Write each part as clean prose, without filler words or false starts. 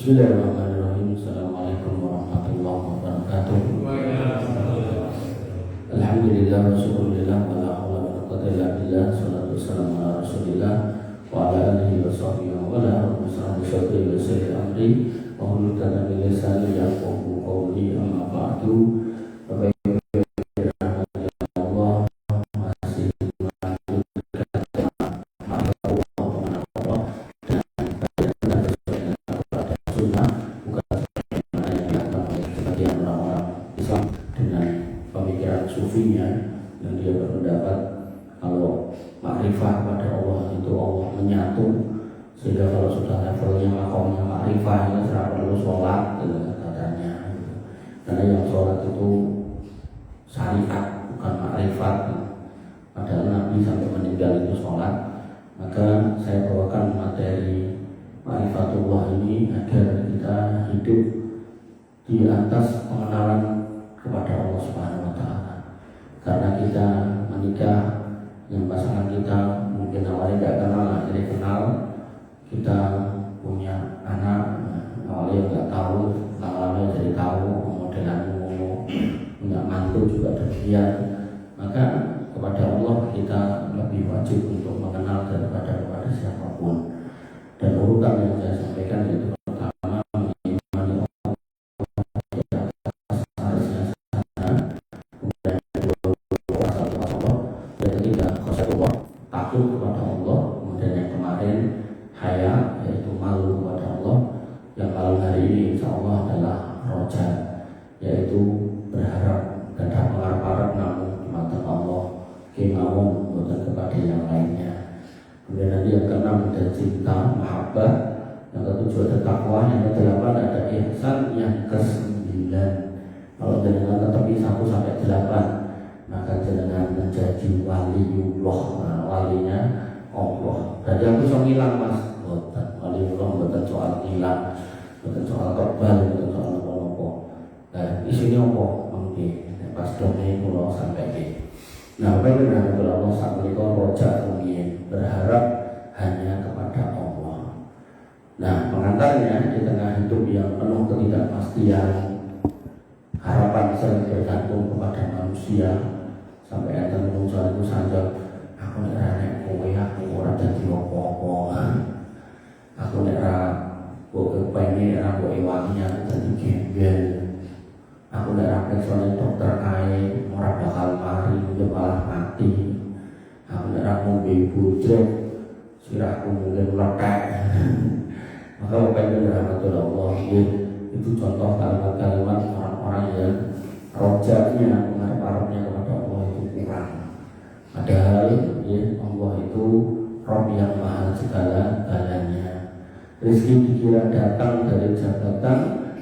Bismillahirrahmanirrahim. Assalamualaikum warahmatullahi wabarakatuh. Alhamdulillah wa syukurillah wa la hawla wa la quwwata illa billah. Shalatu wassalamu ala Rasulillah wa ala alihi wa sahbihi wa la hawla syukri wa sayyid amri wa hulutana min lisani yaqulu qawli amma ba'du. Bapak sufinya yang dia berpendapat kalau makrifah pada Allah itu Allah menyatu, sehingga kalau sudah levelnya makomnya makrifah itu tidak perlu sholat katanya, karena yang sholat itu syariat bukan makrifat. Padahal Nabi sampai meninggal itu sholat. Maka saya bawakan materi makrifatullah ini agar kita hidup di atas pengenalan kepada Allah Subhanahu wa Ta'ala. Karena kita menikah, yang pasangan kita mungkin awalnya tidak kenal, akhirnya kenal. Kita punya anak, awalnya nggak tahu, lama-lama jadi tahu, modelan punya mantu juga demikian. Maka kepada Allah kita lebih wajib untuk mengenal daripada kepada siapapun. Dan urutan yang saya sampaikan yaitu pertama, mengimani Allah di atas harusnya sana, kemudian yang ketiga khasyatullah, takut kepada Allah, kemudian yang kemarin haya, yaitu malu kepada Allah. Yang malam hari ini insya Allah adalah roja, yaitu berharap dan mengharap namun di mata Allah kemauan bukan kepada yang lainnya. Kemudian nanti yang keenam ada cinta, mahabbah. Yang ketujuh ada takwa. Yang kedelapan ada ihsan. Yang kesembilan, kalau jenengan tetapi 1 sampai 8, maka jenengan menjadi waliullah. Nah, walinya Allah. Jadi aku so ngilang mas, bukan waliullah, bukan soal hilang, bukan soal kebal, bukan soal apa-apa. Nah, isinya apa? Mungkin pas domain pulau sampai ke. Nah, bagaimana kalau Allah sampai itu rojak mungkin berharap hanya kepada Allah. Nah, pengantarnya di tengah hidup yang penuh ketidakpastian, harapan sering bergantung kepada manusia. Sampai ada manusia itu saja, aku nek kowe aku ora dadi apa-apa. Aku nek ora kok pengen ora kok iwanginya dadi gembel. Aku nek ora periksa dokter ae ora bakal mari, malah mati. Aku nek ora ngombe bujrek sirahku mungkin meletek. Maka pengen rahmatullah itu contoh kalimat-kalimat orang-orang yang rojaknya, mengharap-harapnya kepada Allah itu kurang. Padahal ya, Allah itu Rabb yang maha segala-galanya. Rezeki dikira datang dari jabatan,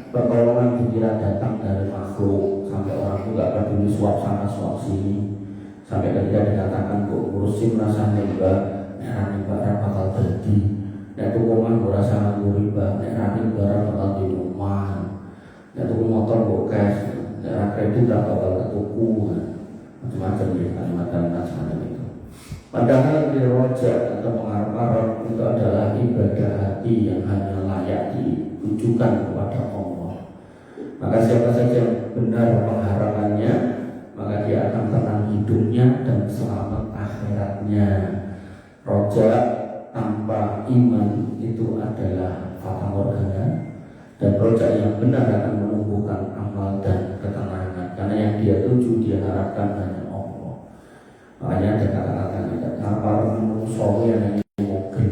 pertolongan dikira datang dari makhluk. Sampai orang itu gak peduli suap sana suap sini. Sampai ketika dikatakan kok ngurusin rasa nembak, nek nembak bakal jadi. Nek tuku omah ora sangat riba, nek nembak bakal di rumah. Nek tuku motor kok cash, nek kredit bakal ketuku. Macam-macam ya kalimat-kalimat semacam itu. Padahal dirojak atau mengharap-harap itu adalah ibadah hati yang hanya layak ditujukan kepada Allah. Maka siapa saja yang benar pengharapannya, maka dia akan tenang hidupnya dan selamat akhiratnya. Rojak tanpa iman itu adalah fata morgana, dan rojak yang benar akan menumbuhkan amal dan ketenangan, karena yang dia tuju, dia harapkan hanya Allah. Makanya ada kata-kata apa manusia yang hanya mungkin.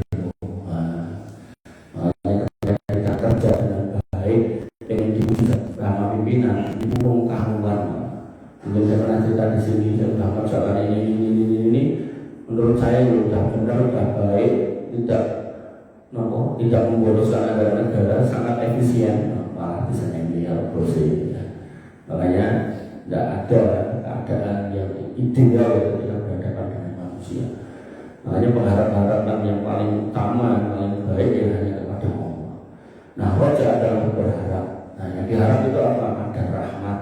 Makanya kita kerja dengan baik, pengen dipuji sama pimpinan, dipukul karuan. Mungkin saya pernah cerita di sini, saya sudah kerjakan ini. Menurut saya sudah benar, sudah baik, tidak memboroskan anggaran negara, sangat efisien. Malah bisa nyambil proses. Makanya tidak ada keadaan yang ideal ketika berhadapan dengan manusia. Makanya pengharapan yang paling utama, yang paling baik ya hanya kepada Allah. Nah, wajah adalah berharap. Nah, yang diharap itu apa? Ada rahmat,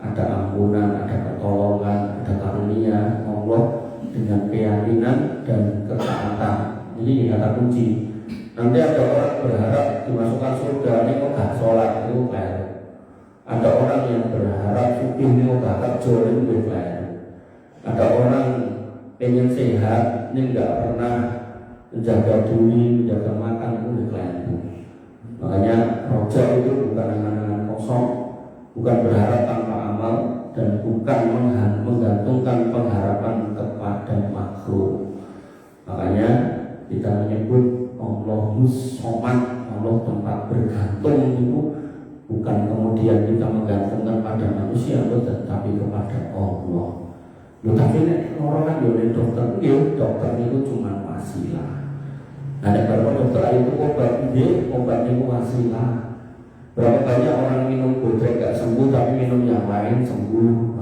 ada ampunan, ada pertolongan, ada karunia Allah dengan keyakinan dan ketaatan. Ini kata kunci. Nanti ada orang berharap dimasukkan surga ini kok gak sholat itu keliru. Ada orang yang berharap suki ini kok gak kerja ini keliru. Ada orang pengen sehat ini gak pernah menjaga diri, menjaga makan itu keliru. Makanya rojak itu bukan angan-angan kosong, bukan berharap tanpa amal, dan bukan menggantungkan pengharapan kepada makhluk. Makanya kita menyebut Allahus Somad, Allah tempat bergantung itu bukan kemudian kita menggantungkan pada manusia, tetapi kepada Allah. Tapi orang kan oleh dokter, dokter itu cuma wasilah. Ada berapa dokter itu obat itu wasilah. Berapa banyak orang minum bodrek gak sembuh, tapi minum yang lain sembuh.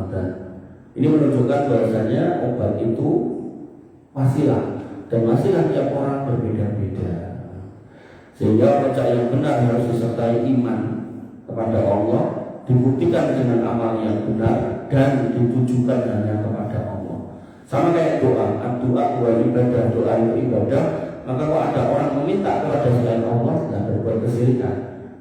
Ini menunjukkan bahwasanya obat itu wasilah, dan wasilah tiap orang berbeda-beda. Sehingga rojak yang benar harus disertai iman kepada Allah, dibuktikan dengan amal yang benar, dan ditujukan hanya kepada Allah. Sama kayak doa, doa ibadah, doa itu ibadah. Maka kalau ada orang meminta kepada selain Allah dan berbuat kesyirikan,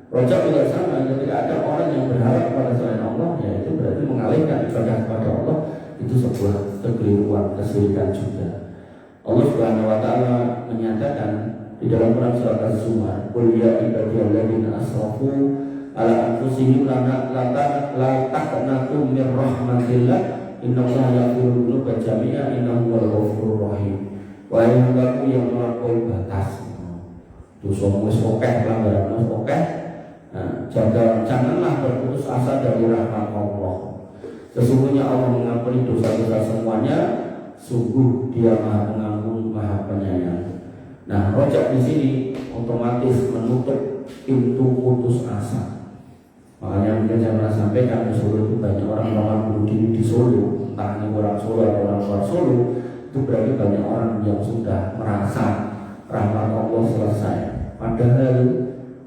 rojak juga sama. Ketika ada orang yang berharap kepada selain Allah, ya itu berarti mengalihkan ibadah kepada Allah. Itu sebuah kekeliruan, kesyirikan juga. Allah Subhanahu wa taala menyatakan di dalam Quran surat Az-Zumar, "Qul ya ibadiyalladzina asrafu ala anfusihim la taqnatu mir rahmatillah innallaha yaghfiru dzunuba jami'a innahu huwal ghafurur rahim." Wahai hambaku yang melampaui batas, dosamu wis akeh, pelanggaranmu wis akeh, janganlah berputus asa dari rahmat Allah. Sesungguhnya Allah mengampuni dosa-dosa semuanya, sungguh Dia Maha Pengampun, Maha Penyayang. Nah, rojak di sini otomatis menutup pintu putus asa. Makanya mungkin saya pernah sampaikan di Solo itu banyak orang bunuh diri di Solo, entah ini orang Solo atau orang luar Solo. Itu berarti banyak orang yang sudah merasa rahmat Allah selesai. Padahal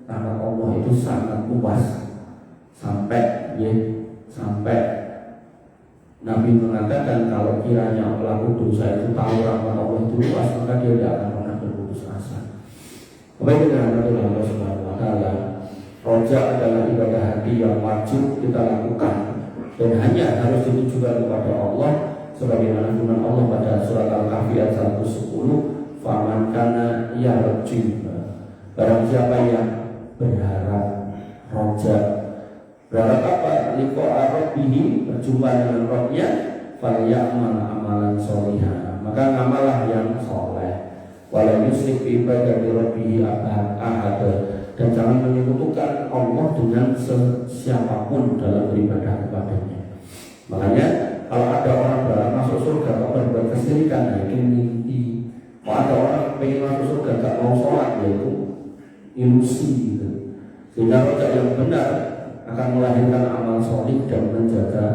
rahmat Allah itu sangat luas, sampai Nabi mengatakan kalau kiranya pelaku dosa itu tahu rahmat Allah itu luas, maka dia tidak akan pernah berputus asa. Kemudian dengan Allah Subhanahu wa taala, rojak adalah ibadah hati yang wajib kita lakukan dan hanya harus ditujukan kepada Allah. Sebagaimana firman Allah pada surat Al-Kahfi ayat 110, "Faman kana yarju." Barang siapa yang berharap rojak, berharap apa? Liqa'a rabbih, berjumpa dengan Rabbnya, falyamal amalan sholihan. Maka ngamalah yang soleh. Wala yusyrik bi ibadati rabbih ahad, dan jangan menyekutukan Allah dengan siapapun dalam beribadah kepadanya. Makanya kalau ada orang berharap masuk surga kok berbuat kesyirikan, nah itu mimpi. Kalau ada orang pengen masuk surga gak mau sholat, yaitu ilusi gitu. Sehingga rojak yang benar akan melahirkan amal sholih dan menjaga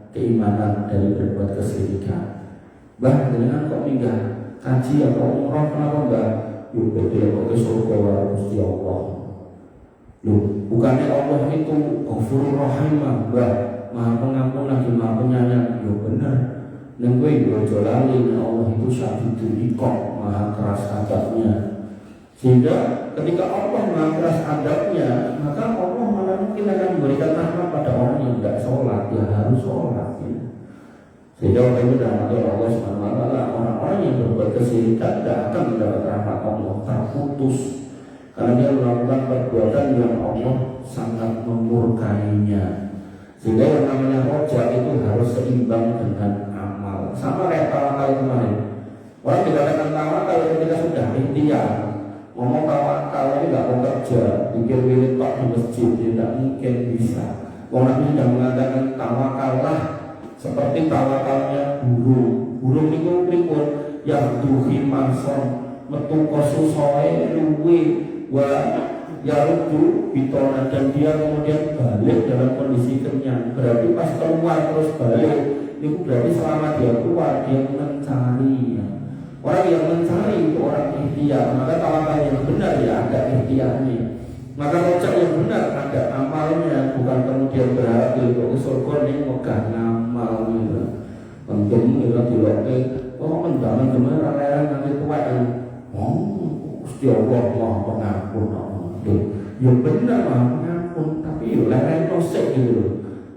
keimanan dari berbuat kesyirikan. Bah, dengan kok minggah kaji atau umroh kenapa mbak? Yuk betul kok ke surga wa Gusti Allah. Loh, bukannya Allah itu Ghafurur Rahim, mbak? Maha Pengampun lagi Maha Penyayang. Ya benar. Neng kowe ojo lali Allah itu syadidul iqab, maha keras adabnya. Sehingga ketika Allah maha keras adabnya, maka Allah malah mungkin akan memberikan rahmat pada orang yang tidak sholat. Dia harus sholat ya. Sehingga orang itu rahmat Allah Subhanahu wa taala, orang-orang yang berbuat kesyirikan tidak akan mendapat rahmat Allah, terputus. Karena dia melakukan perbuatan yang Allah sangat memurkainya. Sehingga yang namanya rojak itu harus seimbang dengan amal. Sama kayak tawakal kemarin. Orang dikatakan tawakal ketika sudah ikhtiar. Ngomong tawakal ini gak mau kerja, pikir wirid tok di masjid, tidak mungkin bisa. Orang ini sudah mengatakan tawakallah seperti tawakalnya burung. Burung itu pripun yang duhi mason metu kosusoe luwe wa yarudu bitona, dan dia kemudian balik dalam kondisi kenyang. Berarti pas keluar terus balik, itu berarti selama dia keluar dia mencari ya. Orang yang mencari itu orang ikhtiar. Maka tawakal yang benar ya ada ikhtiarnya. Maka rojak yang benar ada amalnya, bukan kemudian berharap di surga ini megah ngamal gitu. Penting kita diloke, oh mendalam gimana rela nanti tua kan. Oh, Gusti Allah Maha Pengampun. Ya benar Maha Pengampun, tapi ya lain prosek gitu loh.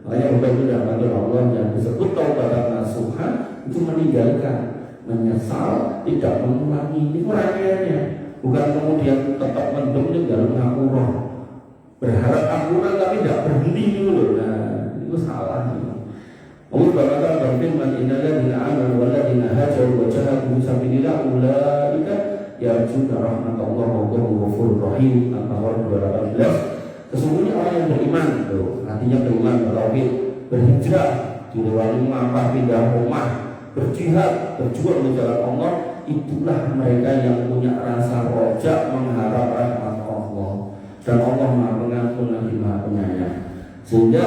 Makanya Bapak Ibu dan Allah yang disebut taubat nasuha itu meninggalkan, menyesal, tidak mengulangi. Ini rangkaiannya, bukan kemudian tetap mendem tinggal ngapura, berharap ampura tapi tidak berhenti dulu. Nah itu salah. Allah berkata berfirman, innalladzina amanu walladzina hajaru wa jahadu fi sabilillah ulaika yarjuna rahmatallahi wa huwa ghafurur rahim. Al-Baqarah 218. Sesungguhnya orang yang beriman, artinya beriman, bertauhid, berhijrah, diluari mengapa pindah rumah, berjihad, berjuang di jalan Allah, itulah mereka yang punya rasa rojak mengharap rahmat Allah. Dan Allah Maha Pengampun lagi Maha Penyayang. Sehingga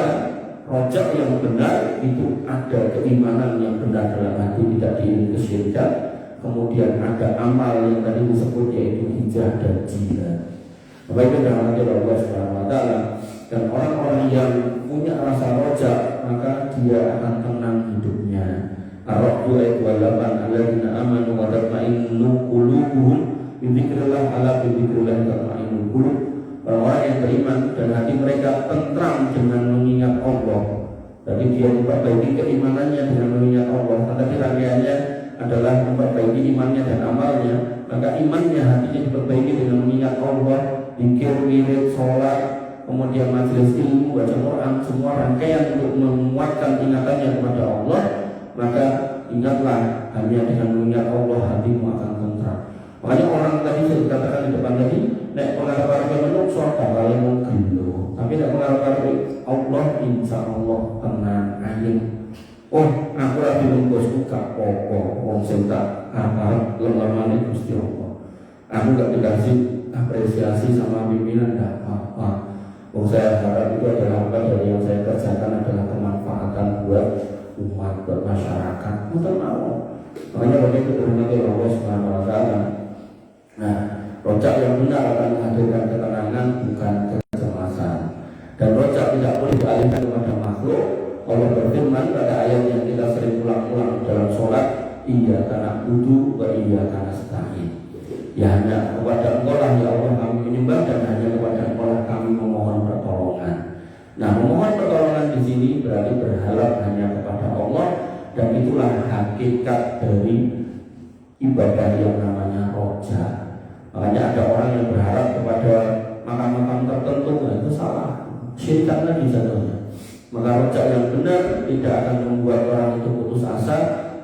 rojak yang benar itu ada keimanan yang benar dalam hati, tidak diiringi kesyirikan. Kemudian ada amal yang tadi disebut yaitu hijrah dan jihad. Bapak Ibu dan Allah Subhanahu wa Ta'ala, dan orang-orang yang punya rasa rojak maka dia akan tenang hidupnya. Ar-Ra'd ayat 28, alladzina amanu wa tatma'innu qulubuhum bi dzikrillah ala bi dzikrillah tatma'innul qulub. Orang-orang yang beriman dan hati mereka tentram dengan mengingat Allah. Jadi dia memperbaiki keimanannya dengan mengingat Allah. Tetapi rangkaiannya adalah memperbaiki imannya dan amalnya. Maka imannya, hatinya diperbaiki dengan mengingat Allah, zikir, wirid, sholat, kemudian majelis ilmu, baca Quran, semua rangkaian untuk menguatkan ingatannya kepada Allah. Maka ingatlah, hanya dengan mengingat Allah hatimu akan tentram. Makanya orang tadi saya katakan di depan tadi, nek pengarap-arap menungso bakal gelo, tapi nek pengarap-arap Allah insya Allah tenang ayem. Oh, aku lagi nunggu gak apa-apa, wong sing tak arep lemah-lemah Gusti Allah. Aku gak dikasih apresiasi sama pimpinan, gak apa-apa. Saya harap itu adalah apa dari yang saya kerjakan adalah kemanfaatan buat umat, buat masyarakat. Betul mau. Makanya begitu terhormati Allah Subhanahu wa Ta'ala. Nah, rojak yang benar akan menghadirkan ketenangan, bukan kecemasan. Dan rojak tidak boleh dialihkan kepada makhluk. Allah berfirman pada ayat yang kita sering ulang-ulang dalam sholat, iyyaka na'budu wa iyyaka nasta'in. Ya hanya kepada Engkau lah ya Allah kami menyembah, dan hanya kepada Engkau lah kami memohon pertolongan. Nah, memohon pertolongan di sini berarti berharap hanya kepada Allah, dan itulah hakikat dari ibadah yang namanya rojak. Makanya ada orang yang berharap kepada makam-makam tertentu, nah itu salah, syirikan lagi jatuhnya. Maka rojak yang benar tidak akan membuat orang itu putus asa.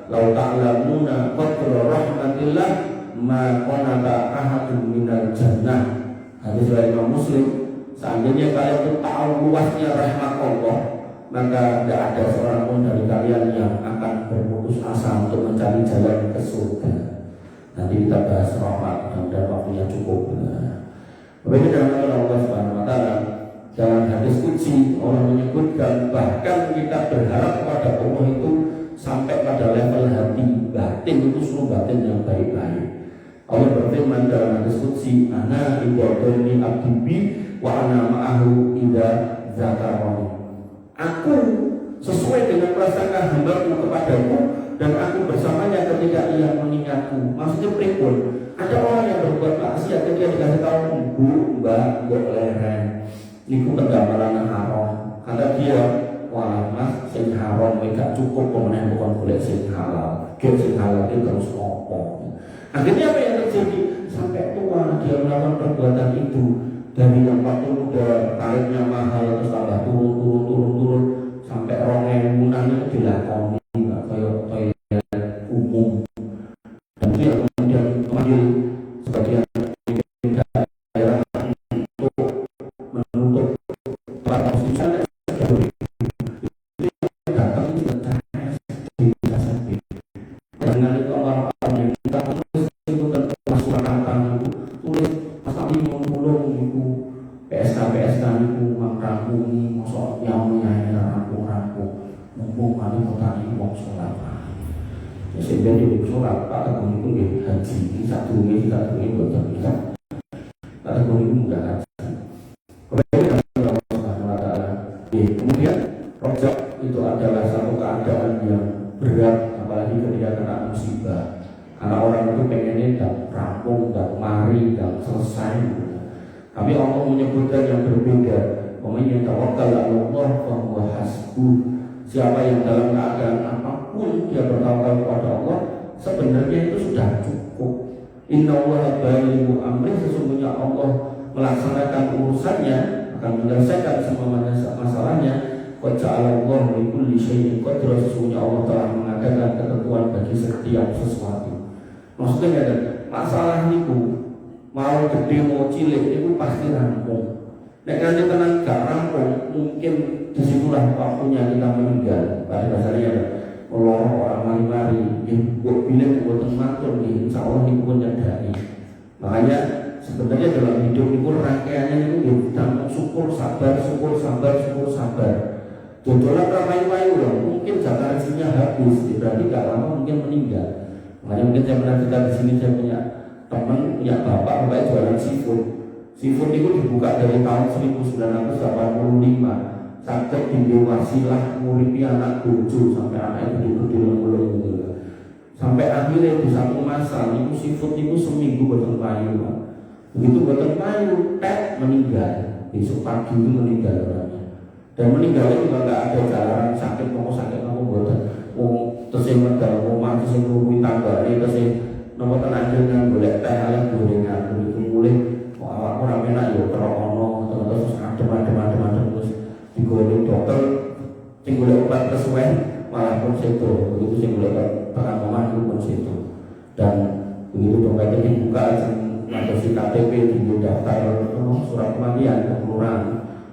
Lau ta'lamuna qadra rahmatillah ma qanata ahadun minal jannah. Hadis riwayat Imam Muslim. Seandainya kalian itu tahu luasnya rahmat Allah, maka tidak ada seorang pun dari kalian yang akan berputus asa untuk mencari jalan ke surga. Nanti kita bahas rahmat dan waktunya cukup. Begitu dalam Allah Subhanahu wa Ta'ala, dalam hadis qudsi orang menyebutkan bahkan kita berharap kepada Allah itu sampai pada level hati batin, itu seluruh batin yang baik-baik. Allah berfirman dalam hadis qudsi, ana ibadani abdi wa ana ma'ahu idza zakarani. Aku sesuai dengan prasangka hambaku kepadaku, dan aku bersamanya ketika ia mengingatku. Maksudnya pripun? Ada orang yang berbuat maksiat, ketika dikasih tahu bu, mbak, mbok leren, niku kegambaran haram. Kata dia, wah mas, sing haram gak cukup, kemudian bukan boleh sing halal. Sing halal itu terus opo. Akhirnya apa yang terjadi? Sampai tua dia melakukan perbuatan itu. Dari yang waktu muda tarifnya mahal, terus tambah turun sampai orang yang dilakoni nggak kayak toilet umum. Dan dia kemudian memanggil sebagian daerah untuk menutup tempat prostitusi. Datang di KSP. Dengan itu orang-orang yang kita tulis itu kan surat tulis pasal 50 itu PSK itu mangkangkungi masuk yang rampung mumpung kali kota ini wong sholat. Sehingga di sholat Pak Teguh itu nggih haji satu ini boten bisa. Pak Teguh itu mudah haji. Kemudian rojak itu adalah satu keadaan yang berat, apalagi ketika kena musibah. Karena orang itu pengennya tidak rampung, tidak mari, tidak selesai. Tapi Allah menyebutkan yang berbeda. Pokoknya tawakal Allah fahuwa hasbuh. Siapa yang dalam keadaan apapun dia bertawakal kepada Allah, sebenarnya itu sudah cukup. Innallaha balighu amri, sesungguhnya Allah melaksanakan urusannya, akan menyelesaikan semua masalahnya. Qad ja'alallahu li kulli syai'in qadra, sesungguhnya Allah telah mengadakan ketentuan bagi setiap sesuatu. Maksudnya ada masalah niku mau gede mau cilik itu pasti rampung. Nek nanti tenan gak rampung, mungkin disitulah waktunya kita meninggal. Pada dasarnya ada orang mari-mari, buat bilang buatan matur nih, insya Allah niku pun nyadari. Makanya sebenarnya dalam hidup itu rangkaiannya itu ditambah syukur, sabar, syukur, sabar, syukur, sabar. Jodolan ramai-ramai loh, mungkin jangka rezekinya habis, berarti gak lama mungkin meninggal. Makanya mungkin saya pernah cerita di sini, saya punya teman, punya bapak jualan seafood. Seafood itu dibuka dari tahun 1985. Sampai di wasilah nguripi anak bojo sampai anak gede-gede lembulung gitu. Sampai akhirnya di satu masa itu seafood itu seminggu boten payu. Begitu boten payu, meninggal. Besok pagi itu meninggal orangnya. Dan meninggalnya juga nggak ada jalanan sakit mau boten. Terus yang medal rumah, terus yang nurui tangga ini, terus yang nomor tenang dengan boleh teh alam gorengan begitu mulai awak orang enak ya kerokono terus adem terus digoreng dokter sing golek obat kesuwen malah pun situ begitu sing golek bahan oman pun situ. Dan begitu dompetnya dibuka ngadopsi KTP di daftar surat kematian ke kelurahan,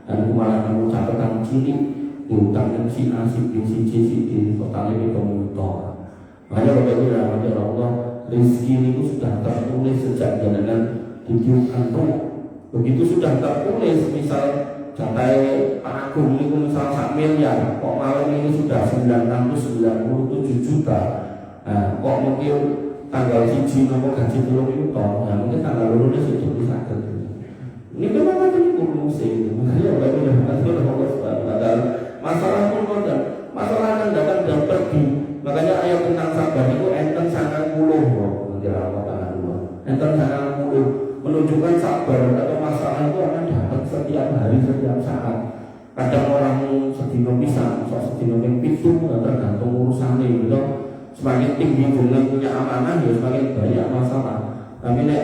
dan itu malah kamu catatan cilik diutangkan si A, si B, si C, si D, totalnya itu komutor. Makanya Bapak Ibu dan Allah, rezeki ini sudah tertulis sejak jenengan ditiupkan ruh. Begitu sudah tertulis, misal catai Pak Agung ini misal 1 miliar, kok malam ini sudah 997 juta. Nah, kok mungkin tanggal 1 nomor gaji belum itu toh, nah mungkin tanggal lulus itu bisa terjadi. Ini memang ada yang kurungsi. Makanya Bapak Ibu dan Allah, masalah pun kodam, masalah akan datang dan pergi. Makanya ayat tentang sabar itu enten sangat muluh, nanti rawat tangan dulu. Enten sangat muluh menunjukkan sabar atau masalah itu akan datang setiap hari, setiap saat. Kadang orang sedino pisang, sedino pitu, tergantung urusannya gitu. Semakin tinggi dengan punya amanah, ya semakin banyak masalah. Tapi nek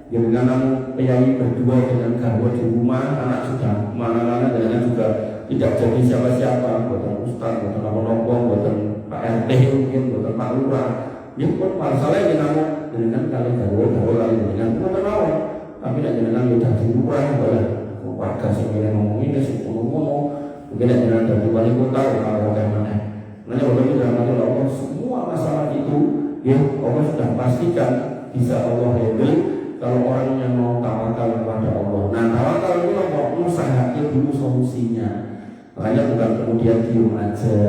dengan kamu peyai berdua dengan garwa di rumah, anak sudah mana-mana dengan juga tidak jadi siapa-siapa, buatan ustaz, buatan apa-apa, buatan Pak RT mungkin, buatan Pak Lurah. Ini pun masalahnya dengan kali gawe dengan buatan awal. Tapi dengan udah di lurah, boleh warga sendiri ngomong ini, ngomong, mungkin dengan dari wali kota, kalau kayak mana. Makanya begitu dalam Allah, semua masalah itu, ya Allah sudah pastikan bisa Allah handle. Kalau orang yang mau tawakal kepada Allah, nah tawakal itu mau usahakan dulu solusinya. Makanya bukan kemudian diem aja.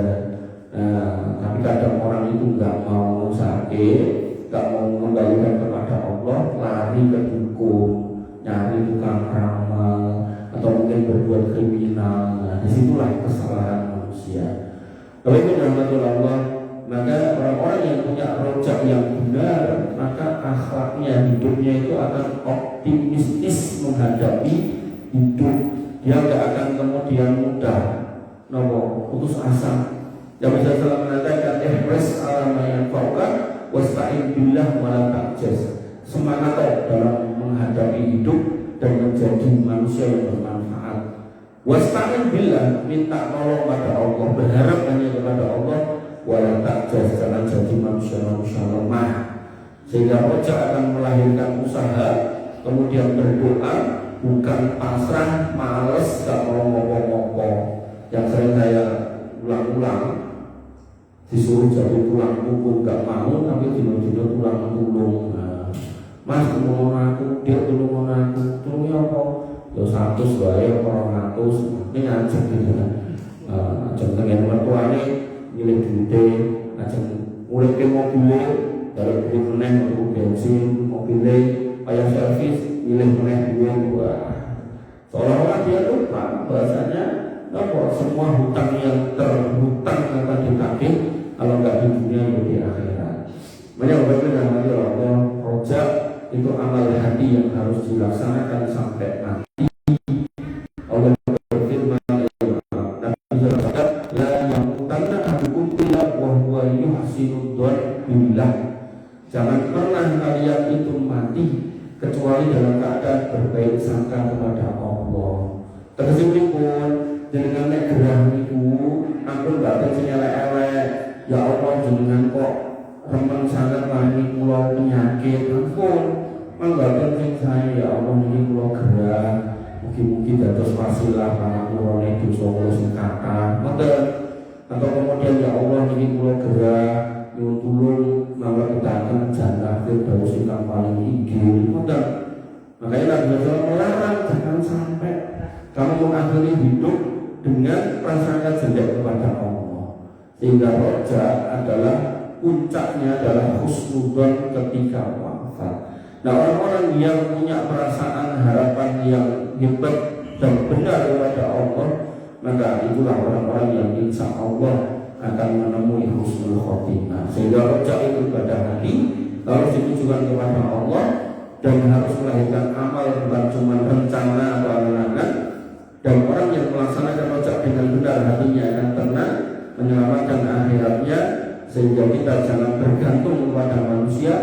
Tapi kadang orang itu nggak mau usahakan, nggak mau mengembalikan kepada Allah, lari ke dukun, nyari tukang ramal, atau mungkin berbuat kriminal. Nah disitulah kesalahan manusia. Kalau itu rahmatul Allah, maka orang-orang yang punya rojak yang benar, maka akhlaknya, hidupnya itu akan optimistis menghadapi hidup. Dia tidak akan kemudian mudah putus asa. Yang bisa salah mengatakan ihris ala ma yanfa'uka wasta'in billah wa la ta'jaz. Semangat dalam menghadapi hidup dan menjadi manusia yang bermanfaat. Wasta'in billah, minta tolong pada Allah, berharap hanya kepada Allah. Walau tak jangan jadi manusia-manusia lemah, sehingga rojak akan melahirkan usaha, kemudian berdoa, bukan pasrah, males, gak mau ngomong-ngomong. Yang sering saya ulang-ulang, disuruh jadi tulang punggung gak mau, tapi dino-dino tulang tulung. Mas tulung aku, dia tulung aku, tulungnya apa? Ya 100 bayar, 200, ini ngajak gitu kan. Ajak dengan mertuanya milih duitnya, ajeng urip ke mobilnya, dari duit meneng untuk bensin, mobilnya, payah servis, milih meneng duit. Seolah-olah dia lupa bahasanya semua hutang yang terhutang akan ditagih, kalau nggak di dunia ya di akhirat. Makanya berbeda dengan harus dilaksanakan sampai mati. Allah berfirman, Nabi la yamutanna ahadukum illa wa huwa yuhsinu dzan billah. Jangan pernah kalian itu mati kecuali dalam keadaan berbaik sangka kepada Allah. Tersebutpun dengan nek gerah niku ampun batin sing elek-elek. Ya Allah jenengan kok remen sangat paringi kula penyakit. Ampun mangga sing saya ya Allah niki kula gerah. Mugi-mugi dados wasilah pangapunten dosa kula sing kathah. Mboten. Atau kemudian ya Allah niki kula gerah nyuwun tulung mangga jannah firdaus ingkang paling inggih. Mboten. Makanya Nabi SAW melarang jangan sampai kamu mengakhiri hidup dengan prasangka jelek kepada Allah. Sehingga roja adalah puncaknya adalah husnudzon ketika wafat. Nah, orang-orang yang punya perasaan harapan yang hebat dan benar kepada Allah, maka itulah orang-orang yang insya Allah akan menemui husnul khotimah. Sehingga roja itu pada hati harus ditujukan kepada Allah dan harus melahirkan amal, bukan cuma rencana atau angan-angan. Dan orang yang melaksanakan rojak dengan benar hatinya akan tenang, menyelamatkan akhiratnya. Sehingga kita jangan bergantung kepada manusia,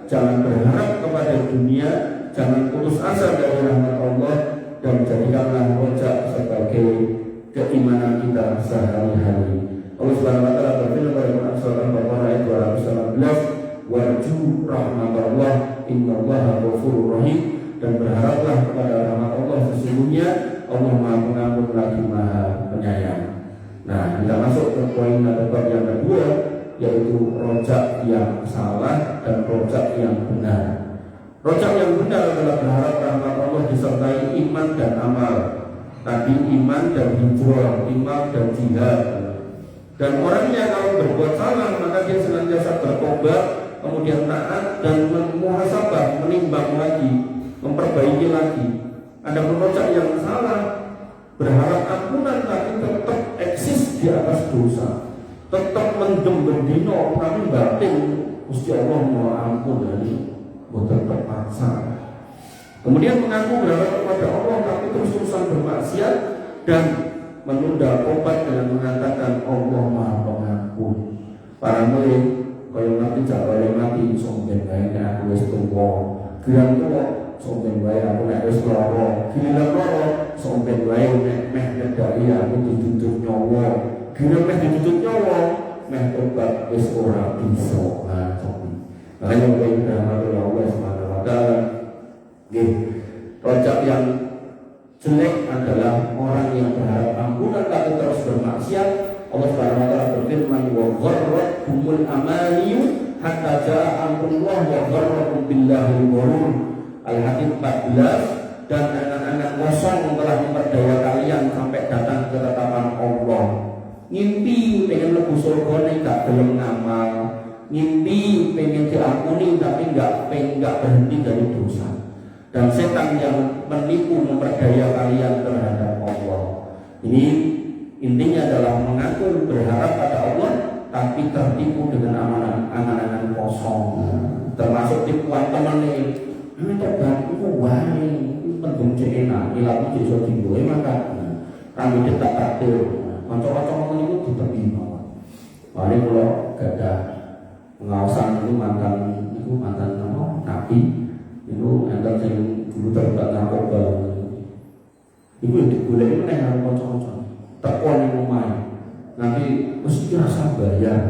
jangan berharap kepada dunia, jangan putus asa dari rahmat Allah, dan jadikanlah rojak sebagai keimanan kita sehari-hari. Allah Subhanahu wa taala berfirman dalam surah Al-Baqarah ayat 219, warju rahmatullah innallaha ghafurur rahim, dan berharaplah kepada rahmat Allah, sesungguhnya Allah Maha Pengampun lagi Maha Penyayang. Nah, kita masuk ke poin atau bab yang kedua, yaitu rojak yang salah dan rojak yang benar. Rojak yang benar adalah berharap rahmat Allah disertai iman dan amal. Tadi iman dan hijrah, iman dan jihad. Dan orangnya kalau berbuat salah maka dia senantiasa bertobat, kemudian taat dan muhasabah, menimbang lagi, memperbaiki lagi. Ada rojak yang salah, berharap ampunan tapi tetap eksis di atas dosa, tetap mendem bendino tapi batin Gusti Allah mau ampun dari boten terpaksa. Kemudian mengaku berharap kepada Allah tapi terus-terusan bermaksiat dan menunda tobat dengan mengatakan Allah Maha Pengampun. Para murid kaya mati jawab mati sombeng bae nek aku wis tuwa. Gerang tuwa sombeng bae aku nek wis lara. Gila lara sombeng bae nek meh nyedaki aku dituntut nyawa. Gila meh dituntut nyawa meh tobat wis ora bisa. Makanya kita berharap Allah Subhanahu wa taala. Nggih, rojak yang jelek adalah orang yang berharap ampunan tapi terus bermaksiat. Allah Subhanahu wa taala berfirman, wa gharratkumul amaniyu hatta jaa amrullah wa gharrakum billahil ghurur. Al-Hadid 14. Dan anak-anak kosong telah memperdaya kalian sampai datang ke ketetapan Allah. Ngimpi pengen lebu surga nih gak gelem ngamal, ngimpi pengen diampuni tapi gak berhenti dari dosa. Dan setan yang menipu memperdaya kalian terhadap Allah. Ini intinya adalah mengaku berharap pada Allah tapi tertipu dengan angan-angan kosong. Termasuk tipuan teman nih, tobatku wae penting cekena ilaku iso digowe maka kami tak takdir. Kanca-kanca ngene iku ditebino. Mari kula gadah pengawasan itu mantan nabi. Itu enten sing dulu terlibat narkoba. Iku yang digoleki meneh karo kanca-kanca. Teko ning omahe. Nanti mesti rasa bayar.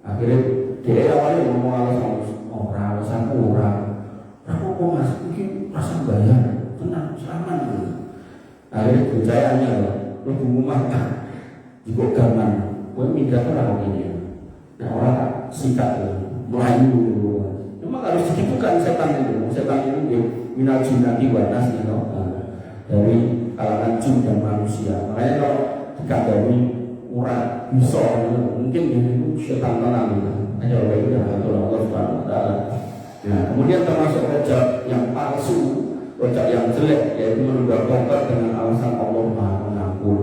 Akhirnya dia awalnya ngomong alasan alasan ora. Apa Mas iki rasa bayar. Tenang, aman. Akhirnya percayaannya lu rumah juga gaman. Kowe minggat ora kok ini. Nah, orang sikat melayu dulu. Memang harus dihitungkan setan itu. Setan itu minal jinnati wa nas dari kalangan jin dan manusia. Makanya kalau dikandani ora bisa mungkin itu setan tenang itu. Hanya oleh itu dengan Allah Subhanahu wa taala. Nah, kemudian termasuk rojak yang palsu, rojak yang jelek, yaitu menunda tobat dengan alasan Allah Maha Pengampun.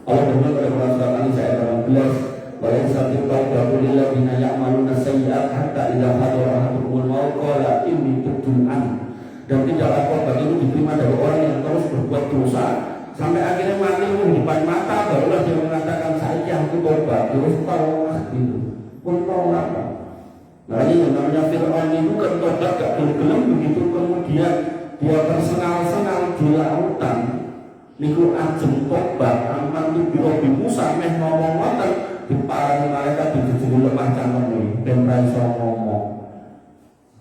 Allah berfirman pada surat An-Nisa ayat 18, wa yasabiqu qaulil ladzina ya'maluna sayyi'at hatta idza hadara ahaduhumul maut qala inni tubtu an. dan tidaklah korban itu diterima dari orang yang terus berbuat dosa sampai akhirnya mati di depan mata, barulah dia mengatakan saya aku tobat. Terus tahu gitu pun tahu apa. Makanya yang namanya Fir'aun itu kan tobat gak gelem begitu, kemudian dia tersengal-sengal di lautan niku ajeng tobat aman tuh Nabi Musa meh ngomong-ngomong diparani malaikat dijujur lemah cangkeme ben ra iso ngomong.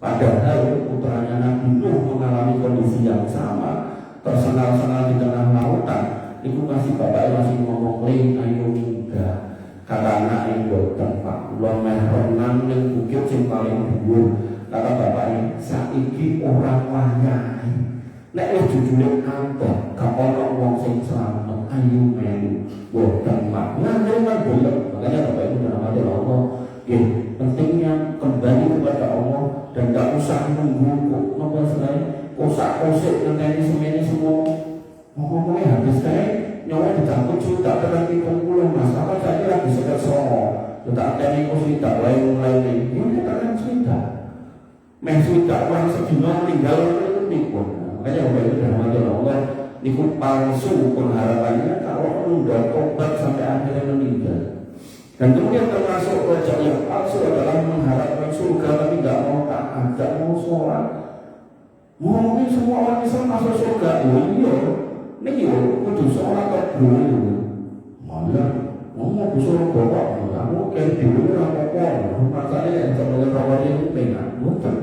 Padahal putranya Nabi Nuh mengalami kondisi yang sama, tersengal-sengal di tengah lautan. Iku kasih bapaknya masih ngomong lain ayo minggah. Kata anak yang boten Pak, lo meh renang ning bukit sing paling dhuwur. Kata bapaknya, saiki orang wayahe. Nek wis jujure kantor, gak ono wong sing slamet, ayo melu. Boten Pak. Ngene kan boleh. Makanya bapak itu dalam hati Allah, pentingnya kembali kepada Allah dan gak usah nunggu kok napa selain kosak-kosik ngenteni semene semua. Ngomongnya habis kae nyawa dicangkut sudah terang di pengulung mas, apa saya lagi sekat songo tak ada nih sudah mulai ini terang sudah meh sudah orang sedina meninggal itu nikun. Makanya Allah itu dalam hati Allah nikun palsu pengharapannya kalau udah tobat sampai akhirnya meninggal. Dan kemudian termasuk rojak yang palsu adalah mengharapkan surga tapi gak mau taat, gak mau sholat. Ngomongin semua orang Islam masuk surga, oh iya ini yo kudu sholat kok dulu. Malah ngomong disuruh bawa, kamu kayak dulu apa-apa. Masalahnya yang sebelum rawat itu pengen, bukan.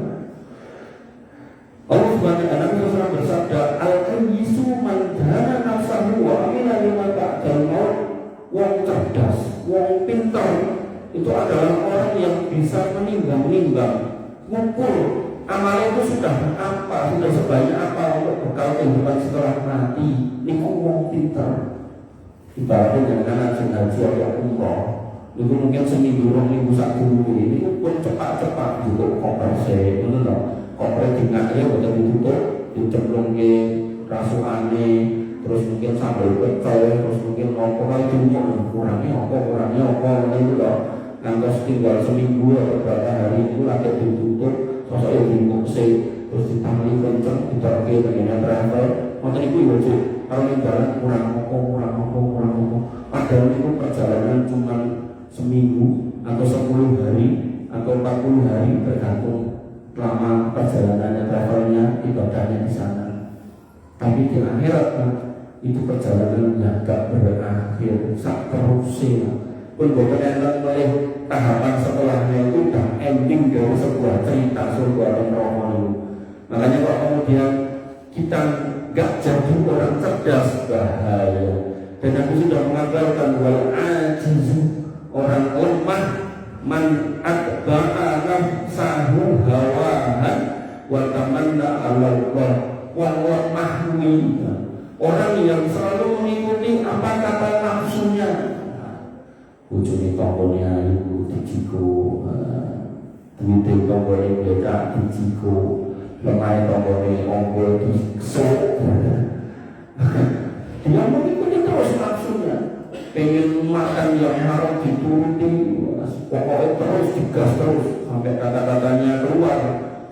Allah Subhanahu wa Ta'ala bersabda, al-kayyisu man dana nafsahu wa amila lima ba'dal maut. Wong cerdas, wong pintar itu adalah orang yang bisa menimbang-nimbang, ngukur amalnya itu sudah apa, sudah sebanyak apa untuk bekal kehidupan setelah mati. Ini wong pintar. Ibaratnya dengan haji atau umroh, itu mungkin seminggu, 2 minggu, 1 minggu ini pun cepat-cepat juga koper saya, koper tinggalnya udah ditutup, dicemplung ke rasuane, terus mungkin sambil pecel, terus mungkin ngomong itu kurangnya apa, itu loh. Ngantos tinggal seminggu atau berapa hari itu lagi ditutup. Masa yang dimukse, terus ditangani kenceng, ditaruhi bagian travel. Maka itu ya cik, kalau ini jalan kurang apa. Padahal itu perjalanan cuma seminggu, atau 10 hari, atau 40 hari, tergantung lama perjalanannya, travelnya, ibadahnya di sana. Tapi di akhirat, itu perjalanan yang gak berakhir, sak terusnya. Pun bukan yang melihat tahapan setelahnya itu udah ending dari sebuah cerita surga dan neraka itu. Makanya kalau kemudian kita gak jadi orang cerdas, bahaya. Dan aku sudah mengabarkan wal ajiz, orang lemah, man atba'a nafsahu hawahan wa tamanna 'ala Allah wa mahwi. Orang yang selalu mengikuti apa kata nafsunya. Ujungnya tokonya ibu dijiku, duit tokonya beda dijiku, lemah tokonya ongkol disok. Dia mengikuti terus nafsunya, pengen makan yang haram dituruti, pokoknya terus digas terus sampai kata-katanya keluar.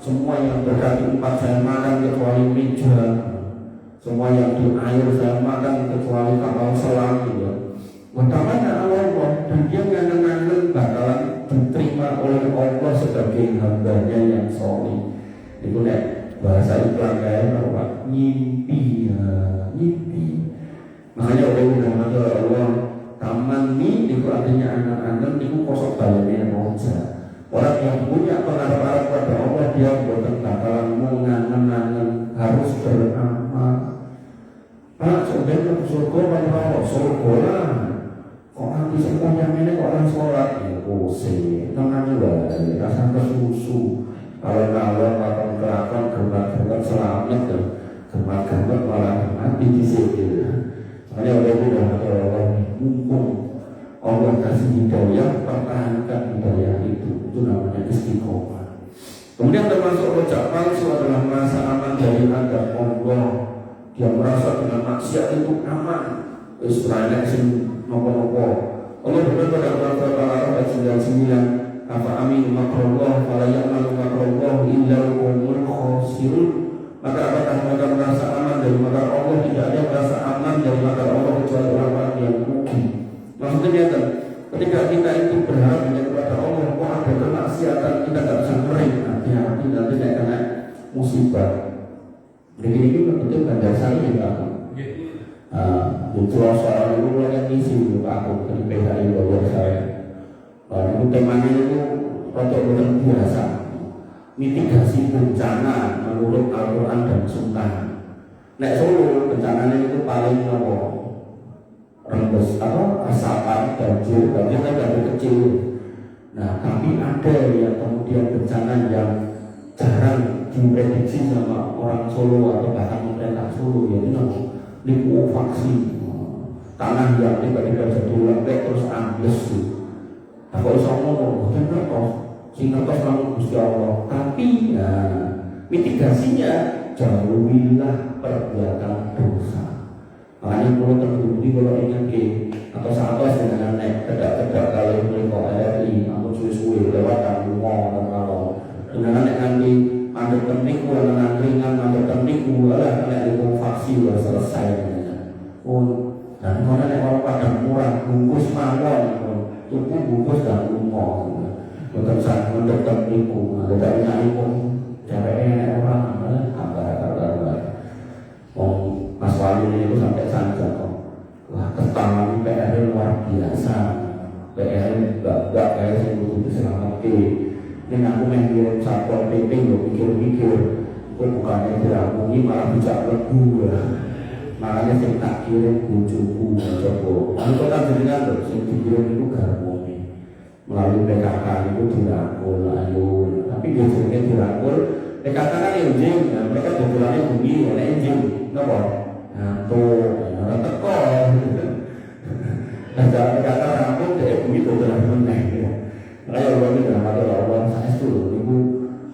Semua yang berkaki 4 saya makan kecuali meja, semua yang di air saya makan kecuali kapal selam ya. Utamanya Allah, dan dia ngangen-ngangen bakalan diterima oleh Allah sebagai hambanya yang soleh. Itu nek bahasa Islam kayak apa? Ngimpi ya, ngimpi. Makanya oleh Allah taman ini itu artinya anak-anak itu kosong baliknya roja. Orang yang punya pengarap-arap pada Allah dia bukan bakalan mengangen-angen harus beramal. Pak, sebenarnya surga pada surga lah. Kok nanti semuanya ini kok orang sholat ya pusing, tenang lah, rasa kesusu. Kalau kelakon gerbang selamat ya, gerbang malah mati di sini. Makanya oleh itu Allah mumpung Allah kasih hidayah, pertahankan hidayah itu namanya istiqomah. Kemudian termasuk rojak palsu adalah merasa aman dari adab Allah. Dia merasa dengan maksiat itu aman. Israel sing nopo-nopo. Allah berkata pada Al-Qur'an ayat 99, "Afa amin makrullah fala ya'malu makrullah illa al-qaumul khasirun." Maka apakah mereka merasa aman dari makar Allah? Tidak ada yang merasa aman dari makar Allah kecuali orang-orang yang rugi. Maksudnya kan, ketika kita itu berharap hanya kepada Allah, kok ada kemaksiatan kita tidak bisa ngering, hati-hati nanti tidak kena musibah. Begini juga betul kan dasar ini Pak. Itu soal itu yang ngisi Pak aku dari PHI bawah saya. Itu temanya itu protokol biasa. Mitigasi bencana menurut Al-Quran dan Sunnah. Nek Solo bencananya itu paling apa? Rembes atau asapan, banjir, banjir kan banjir kecil. Nah, tapi ada yang kemudian bencana yang jarang diprediksi sama orang Solo atau bahkan pemerintah Solo, yaitu likuifaksi, tanah yang tiba-tiba jadi lembek terus ambles. Nah, kalau bisa ngomong, kenapa? Sehingga kau selalu Gusti Allah. Tapi ya, mitigasinya jauhilah perbuatan dosa. Makanya kalau terbukti kalau ingat atau sahabat dengan naik kedak-kedak kalau mereka RRI atau suwe-suwe lewat rumah atau kalau dengan naik nanti ada teknik dengan ringan ada teknik lah naik di faksi sudah selesai. Dan mana yang orang padang murah bungkus mawon itu bungkus dan rumah. Bukan saat mendekat nipu, ada banyak nipu, caranya orang kabar. Mas Wali ini sampai saja kok. Wah, ketangan PR luar biasa. PR enggak kayak sih butuh diselamatkan. Ini aku main kirim satpol PP lo mikir-mikir. Kok bukannya diramungi malah bisa lebu ya. Makanya saya tak kirim bujuku coba. Aku kan jenengan loh, saya dikirim itu garmoni. Melalui PKK itu dirangkul, ayo. Tapi biasanya dirangkul, PKK kan yang mereka dodolannya bumi, oleh enjing, kenapa? Ngantuk, orang teko. Dan cara PKK rangkul, kayak bumi dodolan meneng. Makanya orang ini dalam hati Allah, saya suruh, ibu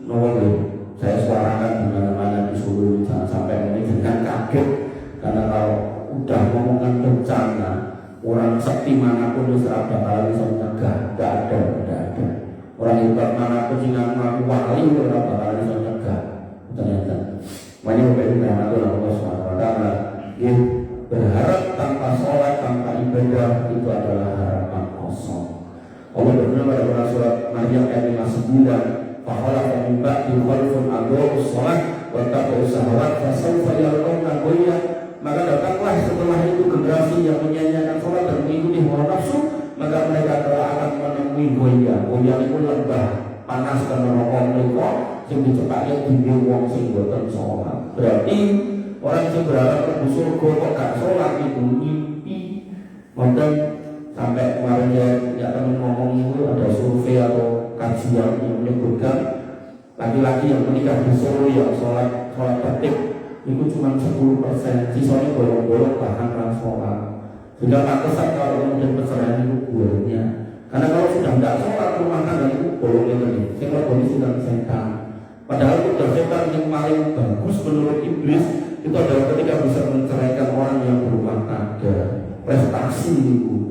nolong saya suarakan di mana-mana di Solo, jangan sampai ini jangan kaget. Karena kalau udah ngomongkan bencana, orang sakti manapun itu serap bakal bisa mencegah, tidak ada. Orang hebat manapun sehingga mengaku wali itu serap bakal bisa mencegah. Ternyata, makanya Bapak Ibu rahmatullah Allah SWT dia berharap tanpa sholat, tanpa ibadah itu adalah harapan kosong. Allah berfirman pada Quran surat Maryam ayat 59, "Fakhalafa min ba'dihim khalfun adaa'us shalah wa tabu'us shahawat fasawfa yalqawna ghayya." Maka datanglah setelah itu generasi yang menyanyiakan sholat dan mengikuti hawa nafsu, maka mereka akan menemui goyah. Goyah itu lembah panas dan merokok mereka yang dicepatnya di wong sing boten sholat. Berarti orang yang berharap ke surga kok gak sholat itu mimpi. Maka sampai kemarin ya teman ngomong itu ada survei atau kajian yang menyebutkan laki-laki yang menikah di Solo yang sholat tertib itu cuma 10%, sisanya bolong-bolong bahkan sholat. Sudah pantesan kalau kemudian perceraian itu buahnya. Karena kalau sudah tidak sholat rumah tangga itu bolongnya tadi. Saya kalau sudah setan. Padahal itu sudah setan yang paling bagus menurut iblis itu adalah ketika bisa menceraikan orang yang berumah tangga. Prestasi itu.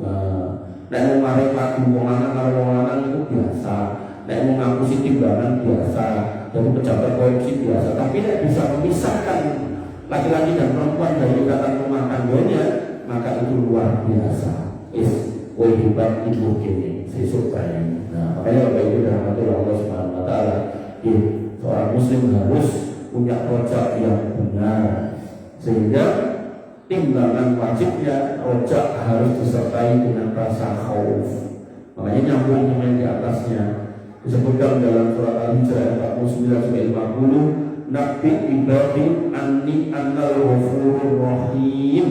Nek mau marek lagu wong lanang itu biasa. Nek mau ngapusi timbangan biasa. Jadi pejabat korupsi biasa. Tapi nek bisa memisahkan laki-laki dan perempuan dari ikatan rumah tangganya, maka itu luar biasa. Hebat ibu kini sesuk banyak. Nah, makanya Bapak Ibu rahmatullah Allah Subhanahu wa taala, seorang muslim harus punya rojak yang benar. Sehingga timbangan wajibnya rojak harus disertai dengan rasa khauf. Makanya nyambung dengan di atasnya disebutkan dalam surat Al-Hijr 49-50, Nabi ibadi anni annal ghafurur rahim.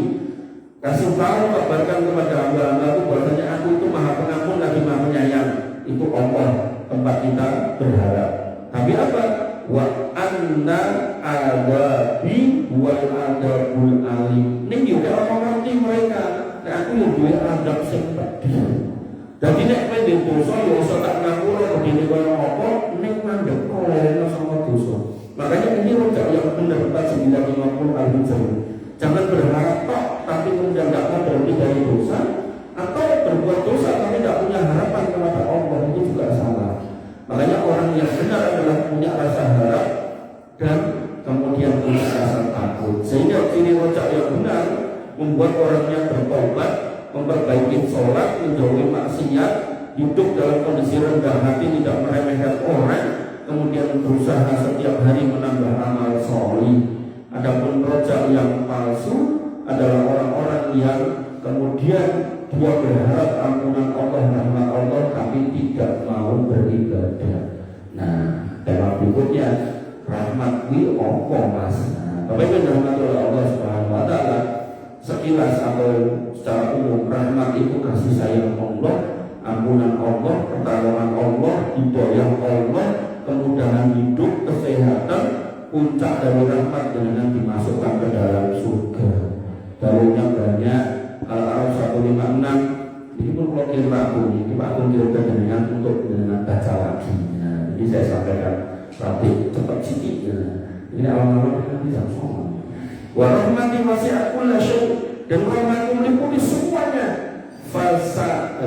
Kasih tahu, kabarkan kepada hamba-hambaku bahwasanya aku itu maha pengampun lagi maha penyayang. Itu Allah tempat kita berharap. Tapi apa? Wa anna adabi wal adabul alim. Ini juga orang ngerti mereka. Nah, aku yang duwe adab sing pedih. Jadi nek kowe ndek dosa ya iso tak ngapura begini koyo apa ning mandek oleh sama dosa. Makanya ini rojak yang benar 4950 Al-Hijr. Jangan berharap tok tapi kemudian tidak mau berhenti dari dosa, atau berbuat dosa tapi tidak punya harapan kepada Allah, itu juga salah. Makanya orang yang benar adalah punya rasa harap dan kemudian sholat, menjauhi maksiat, hidup dalam kondisi rendah hati, tidak meremehkan orang, kemudian berusaha setiap hari menambah amal solih. Adapun rojak yang palsu adalah orang-orang yang kemudian dia berharap ampunan Allah, rahmat Allah, tapi tidak mau beribadah. Nah, tema berikutnya, rahmat ini apa mas? Bapak Ibu rahmat Allah Subhanahu wa Ta'ala, sekilas atau secara umum, rahmat itu kasih sayang Allah, ampunan Allah, pertolongan Allah, hidayah Allah, kemudahan hidup, kesehatan, puncak dari rahmat dengan dimasukkan ke dalam surga. Dalilnya banyak. Al-Araf 156 ini pun kalau kira ini Pak Agung kira dengan untuk dengan baca lagi. Nah, jadi saya sampaikan rapi cepat sedikit. Ini awal-awal kita bisa ngomong. Wa rahmati wasi'at kulla syai', dan rahmatku meliputi semuanya. Fasa'at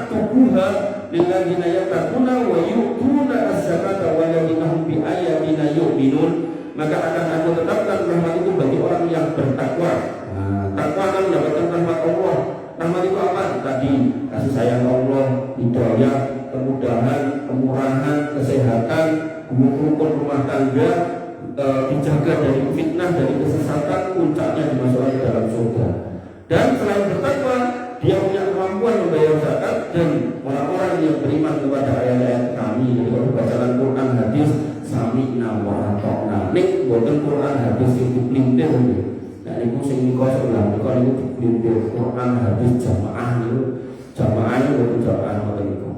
tubuha lilladzina yattaquna wa yu'tuna az-zakata walladzina hum bi ayatina yu'minun. Maka akan aku tetapkan rahmat itu bagi orang yang bertakwa. Takwa akan mendapatkan rahmat Allah. Rahmat itu apa? Tadi kasih sayang Allah, hidayah, kemudahan, kemurahan, kesehatan, rukun rumah tangga, dijaga dari fitnah, dari kesesatan, puncaknya dimasukkan ke dalam surga. Dan selain bertakwa, dia punya kemampuan membayar zakat, dan orang-orang yang beriman kepada ayat-ayat kami, jadi kalau bacaan Quran hadis sami'na wa ata'na. Nek boten Quran hadis itu pelintir. Nah ini sing niku sebelah niku niku dipimpin Quran hadis jamaah niku jamaah ngoten niku.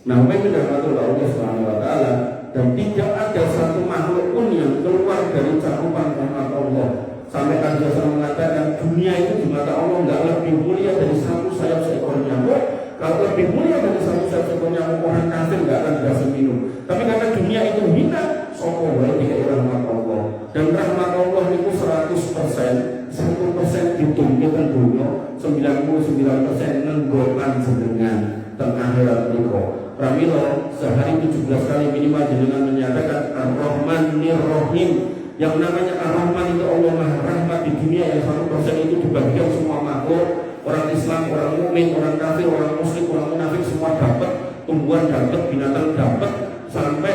Nah mungkin rahmatullah Allah Subhanahu wa Ta'ala, dan tidak ada satu makhluk pun yang keluar dari cakupan rahmat Allah. Sampai Nabi SAW mengatakan dunia itu di mata Allah enggak lebih mulia dari satu sayap seekor nyamuk. Kalau lebih mulia dari satu sayap seekor nyamuk, orang kafir enggak akan berhasil minum. Tapi karena dunia itu hina, soko wae dikei rahmat Allah. Dan rahmat Allah itu 100%, 1% ditumpilkan dunia, 99% nenggokan jenengan teng akhirat niku. Pramila sehari 17 kali minimal jenengan menyatakan Ar-Rahman Nir-Rahim. Yang namanya Ar-Rahman itu Allah Maha Rahmat di dunia, yang 1% itu dibagikan semua makhluk. Orang Islam, orang mukmin, orang kafir, orang musyrik, orang munafik semua dapat, tumbuhan dapat, binatang dapat, sampai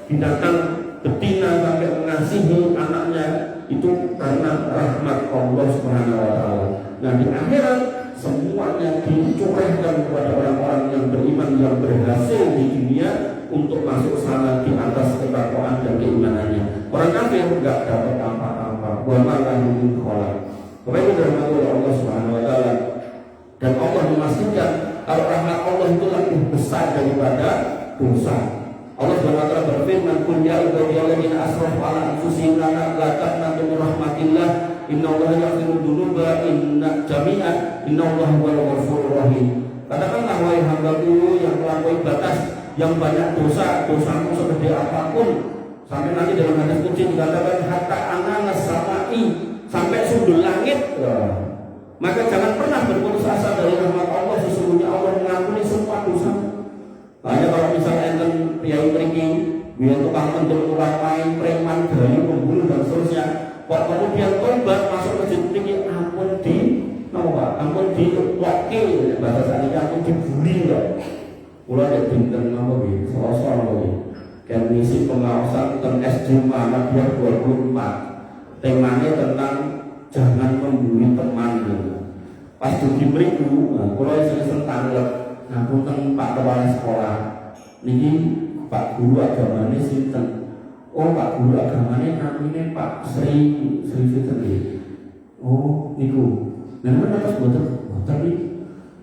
binatang betina sampai mengasihi anaknya itu karena rahmat Allah Subhanahu wa Ta'ala. Nah di akhirat semuanya dicurahkan kepada orang-orang yang beriman, yang berhasil di dunia untuk masuk sana di atas ketakwaan dan keimanannya. Orang kafir enggak dapat apa-apa. Wa ma lahu min khalaq. Kemudian rahmat Allah Subhanahu wa Ta'ala, dan Allah memastikan kalau rahmat Allah itu lebih besar daripada dosa. Allah Subhanahu wa Ta'ala berfirman, "Qul ya ibadiyalladzina asrafu ala anfusihim la taqnatu min rahmatillah, innallaha yaghfiru dzunuba jami'an, innallaha huwal ghafurur rahim." Katakanlah wahai hamba-Ku yang melampaui batas, yang banyak dosa, dosamu segede apapun, sampai nanti dalam hadis qudsi dikatakan hatta ananas samai, sampai sundul langit. Maka jangan pernah berputus asa dari rahmat Allah, sesungguhnya Allah mengampuni semua dosa. Hanya kalau misalnya enten priai mriki biar tukang mendem tukang main preman gayu pembunuh dan seterusnya, kok kemudian tobat masuk masjid mriki ampun di napa ampun di lokke bahasa sakniki ampun dibuli kok. Kula nek dinten napa nggih Selasa napa nggih kan misi pengawasan tentang SD Muhammadiyah 24. Temanya tentang jangan membuli teman gitu. Pas dugi mriku kula iseng tanggap ngapunten Pak Kepala Sekolah niki Pak Guru agamane sinten? Oh Pak Guru agamane namine Pak Sri sinten nggih. Oh niku. Napa terus boten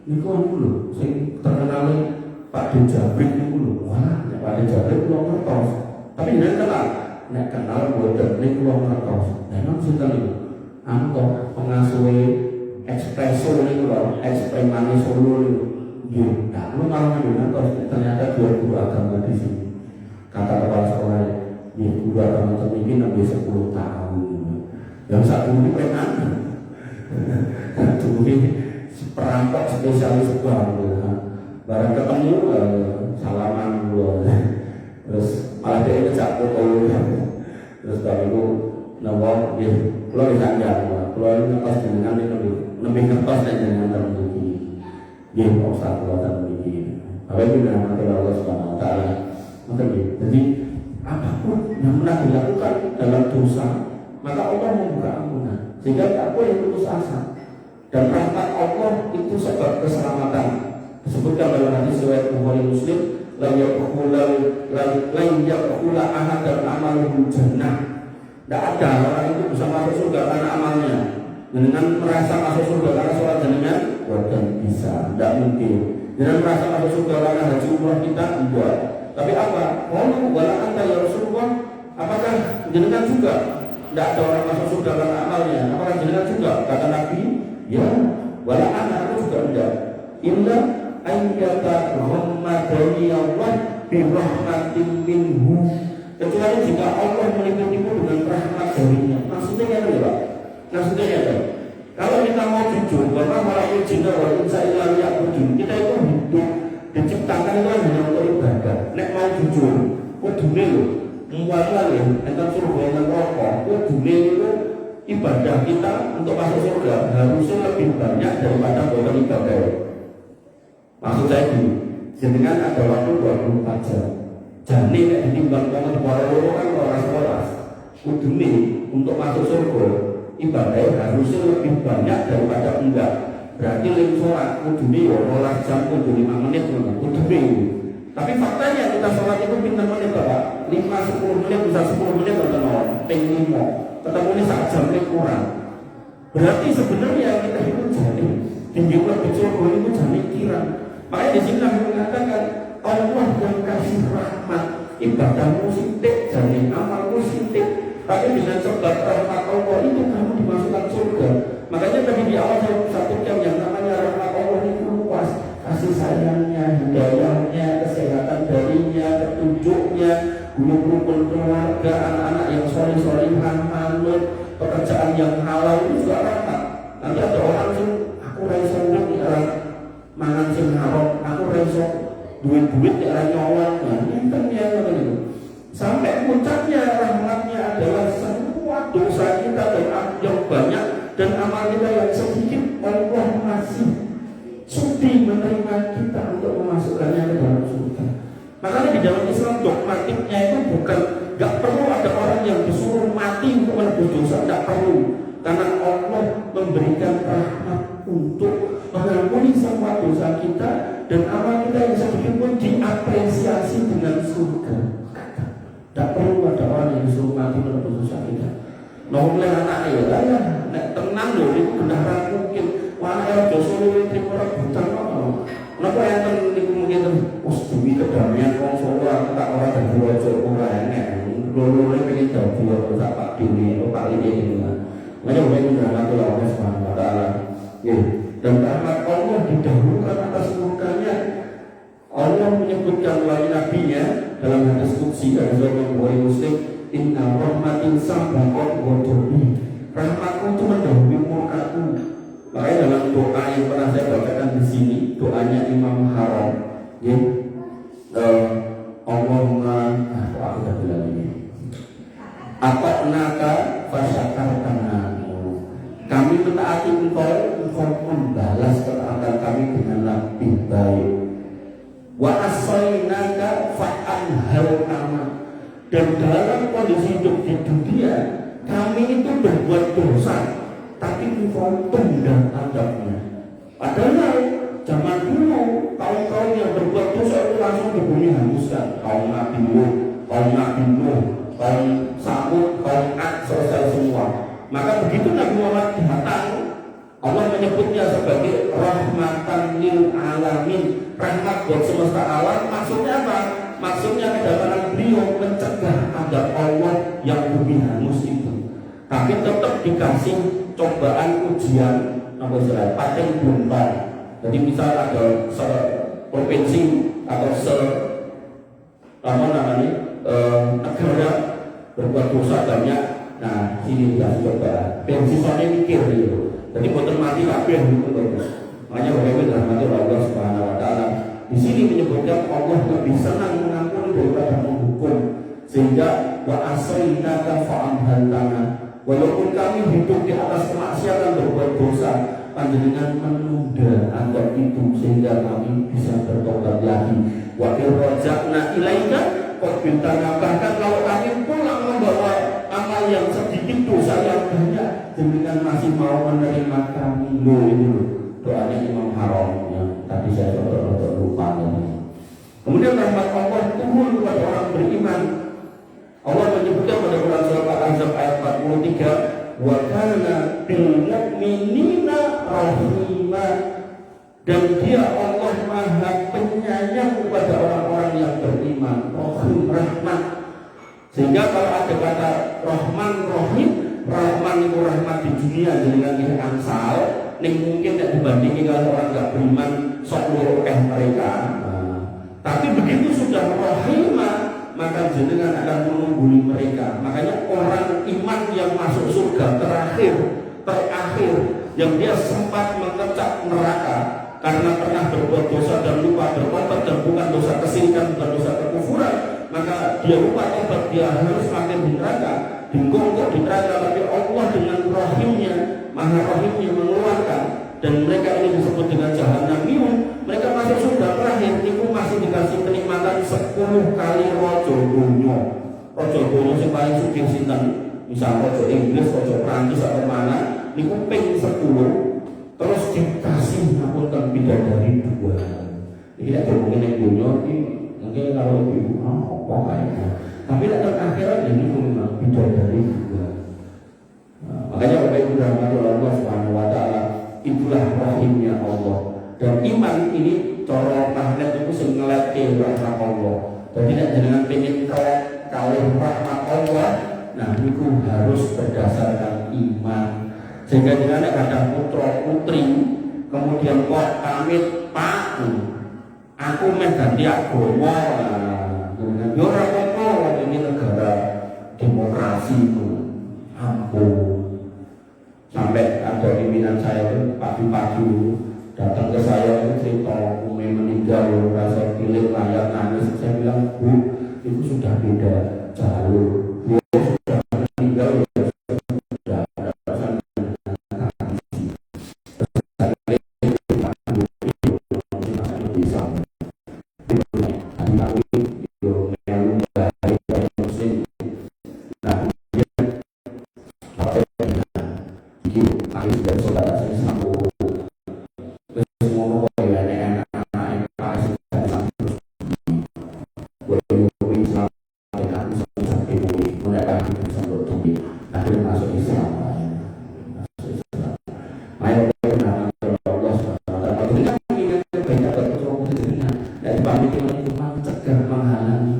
niku anu lho sing terkenal Pak Dejabrik niku lho. Wah, nek Pak Dejabrik kula ngertos. Tapi nek kenal boten niku kula ngertos. Memang sinten niku? Anu kok pengasuhe Espresso niku lho, Espremani Solo niku. Iya, nah, lu malah ngertos ternyata dua guru agama di sini. Kata kepala sekolah, ya guru agama ini lebih 10 tahun. Yang satu ini preman, dulu ini perampok spesialis bank. Barang ketemu salaman dulu, terus malah dia ngejak foto, terus dari itu nawar dia keluar di sanjang, keluar ngetos dengan ini lebih ngetos dan dengan tertentu. Ya, Ustaz buatan begini. Apa itu dirahmati Allah Subhanahu Wa Taala? Jadi apapun yang pernah dilakukan dalam dosa, maka Allah membuka ampunan, sehingga tak boleh putus asa. Dan rahmat Allah itu sebab keselamatan. Disebutkan dalam hadis riwayat Bukhari Muslim, la yaqula ahadan amaluhu jannah. Tidak ada orang itu bisa masuk surga karena amalnya. Dengan merasa masuk surga karena sholat jenengan, bukan bisa, tidak mungkin. Dengan merasa masuk surga karena haji umrah kita, enggak. Tapi apa? Qalu wala anta ya Rasulullah, apakah jenengan juga tidak ada orang masuk surga karena amalnya? Apakah jenengan juga? Kata Nabi, ya, wala ana, aku juga enggak. Illa ayyata rahmatani Allah bi rahmatin minhu. Kecuali jika Allah meliputimu dengan rahmat darinya. Maksudnya apa ya, Pak? Maksudnya apa? Kalau kita mau jujur, bahwa malah cinta wa insa illa ya'budun, kita itu hidup diciptakan itu hanya untuk ibadah. Nek mau jujur, kudune lho, muwala ya, enten surga enten neraka, kudune itu ibadah kita untuk masuk surga harusnya lebih banyak daripada bukan ibadah. Maksud saya gini, jenengan ada waktu 24 jam. Jane nek ditimbang wong loro kan ora sekolah. Kudune untuk masuk surga ibadah harusnya lebih banyak daripada enggak. Berarti link sholat kudune ya 12 jam kudu 5 menit kudune. Tapi faktanya kita sholat itu pinter menit Bapak. 5-10 menit bisa 10 menit atau ping 5. Ketemu ini 1 jam lebih kurang. Berarti sebenarnya kita itu jadi tinggi lebih surga itu jadi kira. Makanya di sini Nabi mengatakan Allah yang kasih rahmat, ibadahmu sintik, jadi amalmu sintik. Tapi dengan sebab rahmat Allah itu kamu dimasukkan surga. Makanya tadi di awal saya satukan yang namanya rahmat Allah itu luas. Kasih sayangnya, hidayahnya, kesehatan darinya, petunjuknya, guru-guru keluarga, anak-anak yang soleh-solehan, manut, pekerjaan yang halal itu juga rahmat. Nanti ada orang yang aku raiso urip di arah mangan sing haram, aku raiso duit-duit di arah nyolong. Nah, ini kan yang itu. Sampai puncaknya rahmatnya adalah semua dosa kita dan yang banyak dan amal kita yang sedikit Allah masih sudi menerima kita untuk memasukkannya ke dalam surga. Makanya di dalam Islam dogmatiknya itu bukan gak perlu ada orang yang disuruh mati untuk menebus dosa, gak perlu. Karena Allah memberikan rahmat untuk mengampuni semua dosa kita dan amal kita yang sedikit pun diapresiasi dengan surga. Tak perlu ada orang yang disuruh mati menebus dosa kita. Nah, mulai anak ya lah ya, nek tenang loh, itu beneran mungkin. Wah, ya dosa lu itu orang buta kok. Napa yang niku mungkin demi kedamaian wong Solo aku tak ora dadi raja ora enek. Loro-loro pengen dadi raja Pak Dini, Pak Lini ini. Makanya mulai dirahmati Allah Subhanahu wa taala. Dan rahmat Allah didahulukan atas murkanya. Allah menyebutkan melalui nabinya dalam hadis qudsi dari Bukhari Muslim, inna rahmatin sabaqat ghadabi. Rahmatku itu mendahului murkaku. Makanya dalam doa yang pernah saya bacakan di sini, doanya Imam Haram, ya, Allahumma, aku sudah bilang ini, ata'naka fasyakartana. Kami mentaati engkau membalas ketaatan kami dengan lebih baik. Wa asainaka fa'anhaltana. Dan dalam kondisi hidup di dunia kami itu berbuat dosa, tapi engkau tendang adabnya. Padahal zaman dulu kaum-kaum yang berbuat dosa itu langsung di bumi hanguskan. Kaum Nabi Nuh, kaum Samud, kaum Ad, selesai semua. Maka begitu Nabi Muhammad datang, Allah menyebutnya sebagai rahmatan lil alamin, rahmat buat semesta alam. Maksudnya apa? Maksudnya kedatangan beliau mencegah adab Allah yang bumi hangus itu. Tapi tetap dikasih cobaan ujian apa istilah paten bumbar. Jadi misal ada provinsi atau negara berbuat dosa banyak. Nah, sini dikasih cobaan. Sisanya mikir gitu. Jadi boten mati kabeh gitu. Makanya bagaimana rahmati Allah Subhanahu wa taala. Di sini menyebutkan Allah lebih senang mengampuni daripada menghukum. Sehingga wa asainaka fa'amhaltana. Walaupun kami hidup di atas kemaksiatan berbuat dosa, panjenengan menunda anggap itu sehingga kami bisa bertobat lagi. Wa irja'na ilaika qadbintana, bahkan kalau kami pulang membawa amal yang sedikit, dosa yang banyak, jenengan masih mau menerima kami. Loh ini loh doanya Imam Haram yang tadi saya lupa ini. Kemudian rahmat Allah turun kepada orang beriman. Allah menyebutkan pada Quran surah Al-Ahzab ayat 43, wa kana bil mu'minina rahima, dan dia Allah Maha Penyayang kepada orang-orang yang beriman. Rahim, rahmat. Sehingga kalau ada kata Rahman, Rahim, Rahman itu rahmat di dunia dengan ini angsal, ini mungkin tidak dibandingin kalau orang tidak beriman sok mereka. Tapi begitu sudah rahimah, maka jenengan akan mengungguli mereka. Makanya orang iman yang masuk surga terakhir, yang dia sempat mengecap neraka karena pernah berbuat dosa dan lupa bertobat, dan bukan dosa kesyirikan, bukan dosa kekufuran, maka dia lupa tobat, dia harus makin di neraka, digongkok di neraka. Tapi Allah dengan rahimnya, maha rahimnya mengeluarkan, dan mereka ini disebut dengan jahannamiyun. Mereka masuk surga terakhir itu masih dikasih kenikmatan 10 kali rojo dunia. Rojo dunia yang paling sugih sinten, misal rojo Inggris, rojo Prancis atau mana, itu ping 10, terus dikasih ngapunten bidadari 2. Ini ada mungkin dunia ini mungkin kalau ibu apa kayaknya, tapi datang akhirat ini memang bidadari 2. Makanya Bapak Ibu rahmati Allah Subhanahu wa taala, itulah rahimnya Allah. Dan iman ini cara magnet itu sing ngeleke rahmat Allah. Jadi nek jenengan pengen kalih rahmat Allah, nah itu harus berdasarkan iman. Sehingga jenengan nek ada putra putri, kemudian kok pamit Pak, aku meh ganti agama, jenengan yo ora apa-apa, ini negara demokrasi itu. Ampun. Sampai ada pimpinan saya itu pagi-pagi datang ke saya itu cerita Umi meninggal, rasa pilih layak nangis. Saya bilang, Bu, itu sudah beda jalur. Bu sudah meninggal, ya sudah ada perasaan bisa. Nah, dari saudara saya sambung semua pokoknya anak akhirnya masuk Islam. Ayo kita Allah SWT ini kan ingin banyak berkecuali dirinya dari pamit itu mencegah, menghalangi.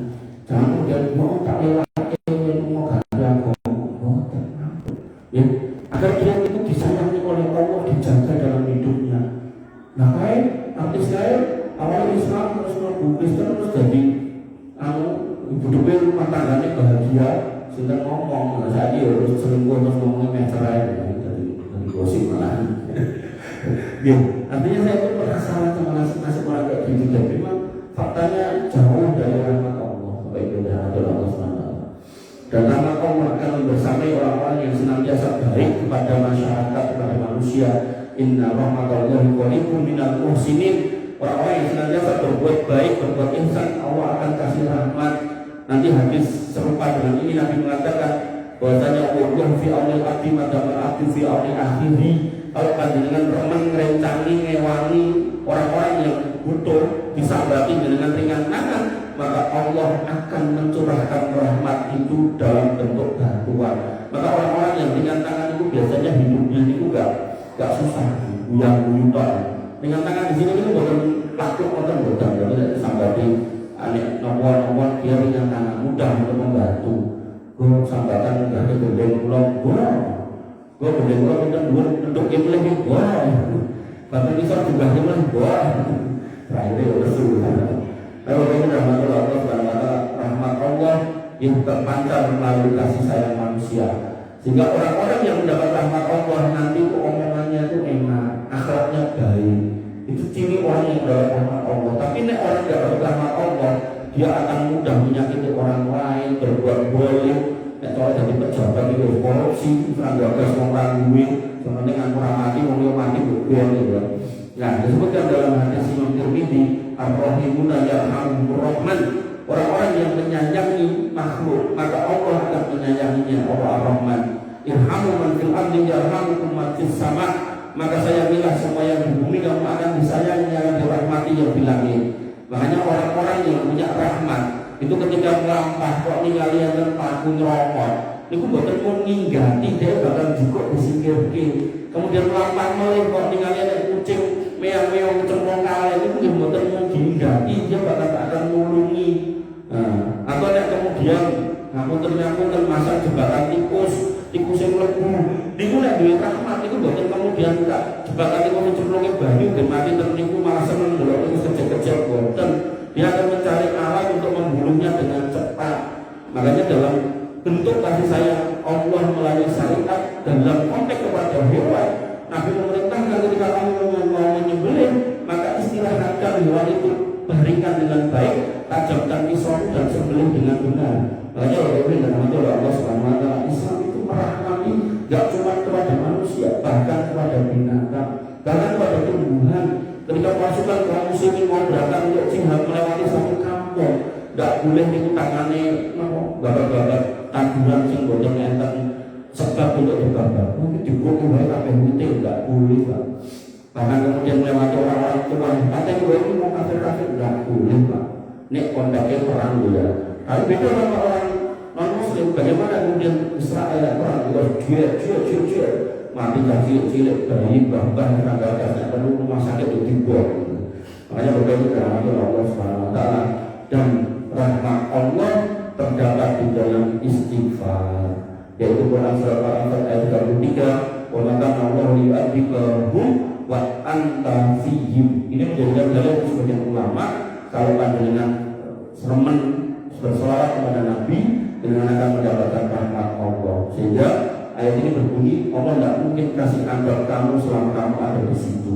Jangan kemudian mau tak lewat mau ganti agama, ya agar dia itu disayangi oleh Allah, dijaga dalam hidupnya. Nah kayak artis saya awal Islam terus Kristen terus jadi hidupnya rumah tangganya bahagia, sehingga ngomong saya harus selingkuh terus ngomongnya cerai dari gosip malah. Ya, artinya saya itu penasaran sama nasib orang kayak gitu, dan memang faktanya jauh dari rahmat Allah. Bapak Ibu dan Allah SWT. Dan rahmat Allah akan membersamai orang-orang yang senantiasa baik kepada masyarakat, kepada manusia. Inna rahmatallahi qaribun minal muhsinin. Orang-orang yang senantiasa berbuat baik, berbuat ihsan, Allah akan kasih rahmat. Nanti hadis serupa dengan ini Nabi mengatakan bahwasanya Allah fi aunil abdi madamul abdi fi aunil akhiri. Kalau panjenengan remen ngerencangi ngewangi orang-orang yang butuh disabati dengan ringan tangan, maka Allah akan mencurahkan rahmat itu dalam bentuk bantuan. Maka orang-orang yang ringan tangan itu biasanya hidupnya itu gak susah, yang buyutan. Ringan tangan di sini itu bukan laku atau bukan, jadi sambati aneh nomor dia ringan tangan, mudah untuk membantu. Gue sambatan dari gendeng pulau, gue gendeng pulau kita dua untuk imlek gue, bahkan kita juga imlek gue. Terakhir itu betul. Kalau ini rahmat Allah yang terpancar melalui kasih sayang manusia, sehingga orang-orang yang mendapat rahmat Allah nanti itu omongannya itu enak, akhlaknya baik. Itu ciri orang yang mendapat rahmat Allah. Tapi nek orang tidak dapat rahmat Allah, dia akan mudah menyakiti orang lain, berbuat boleh. Nek kalau jadi pejabat itu korupsi, serangga gas orang duit, sementing orang mati, orang mati gitu. Nah, disebutkan dalam hadis Imam Tirmidzi, ar-rahimuna yarhamur rahman. Orang-orang yang menyayangi makhluk, maka Allah akan menyayanginya. Allah ar-Rahman. Irhamu man fil ardi yarhamukum man fis sama. Maka sayangilah semua yang di bumi, kamu akan disayangi, akan dirahmati yang di langit. Makanya orang-orang yang punya rahmat itu ketika melampah kok kalian dan paku nyeromot, itu bukan mau ninggati, dia bakal juga disingkirkan. Kemudian melampah melih kok kalian kucing meong-meong cemplung kalian, itu bukan mau dinggati, dia bakal akan nulungi. Atau ada kemudian ngapunten masa jebakan tikus yang lebu niku nek duwe rahmat niku mboten kemudian jebakan tikus cemplunge banyu ben mati terniku malah seneng ndelok tikus kecil-kecil boten. Dia akan mencari arah untuk membunuhnya dengan cepat. Makanya dalam bentuk kasih sayang Allah melalui syariat dan dalam konteks kepada hewan, Nabi memerintahkan ketika kamu mau menyembelih, maka istirahatkan hewan itu, baringkan dengan baik, tajamkan pisau dan sembelih dengan benar. Makanya Allah Subhanahu wa taala, Islam itu merahmati tidak cuma kepada manusia, bahkan kepada binatang, bahkan kepada tumbuhan. Ketika pasukan kaum muslimin mau berangkat untuk jihad melewati satu kampung, tidak boleh itu tangannya babat-babat tanduran sing boten enten sebab untuk dibabat. Mungkin dibuka baik apa yang tidak boleh, Pak. Bahkan kemudian melewati orang-orang tua, kata gue itu mau kafir-kafir tidak boleh, Pak. Ini kontaknya perang ya. Tapi beda sama orang non-muslim. Bagaimana kemudian Israel orang itu mati cilik bayi bahkan tenaga dasar perlu rumah sakit itu dibuat. Makanya begitu rahmat Allah Subhanahu wa taala, dan rahmat Allah terdapat di dalam istighfar, yaitu Quran surah Al-Anfal ayat 33, wa maka Allah yu'adzibahum wa anta fihim. Ini menjadikan dalil sebagian ulama kalau panjenengan seremen bersolawat kepada Nabi dengan akan mendapatkan rahmat Allah. Sehingga ayat ini berbunyi, Allah tidak mungkin kasih azab kamu selama kamu ada di situ.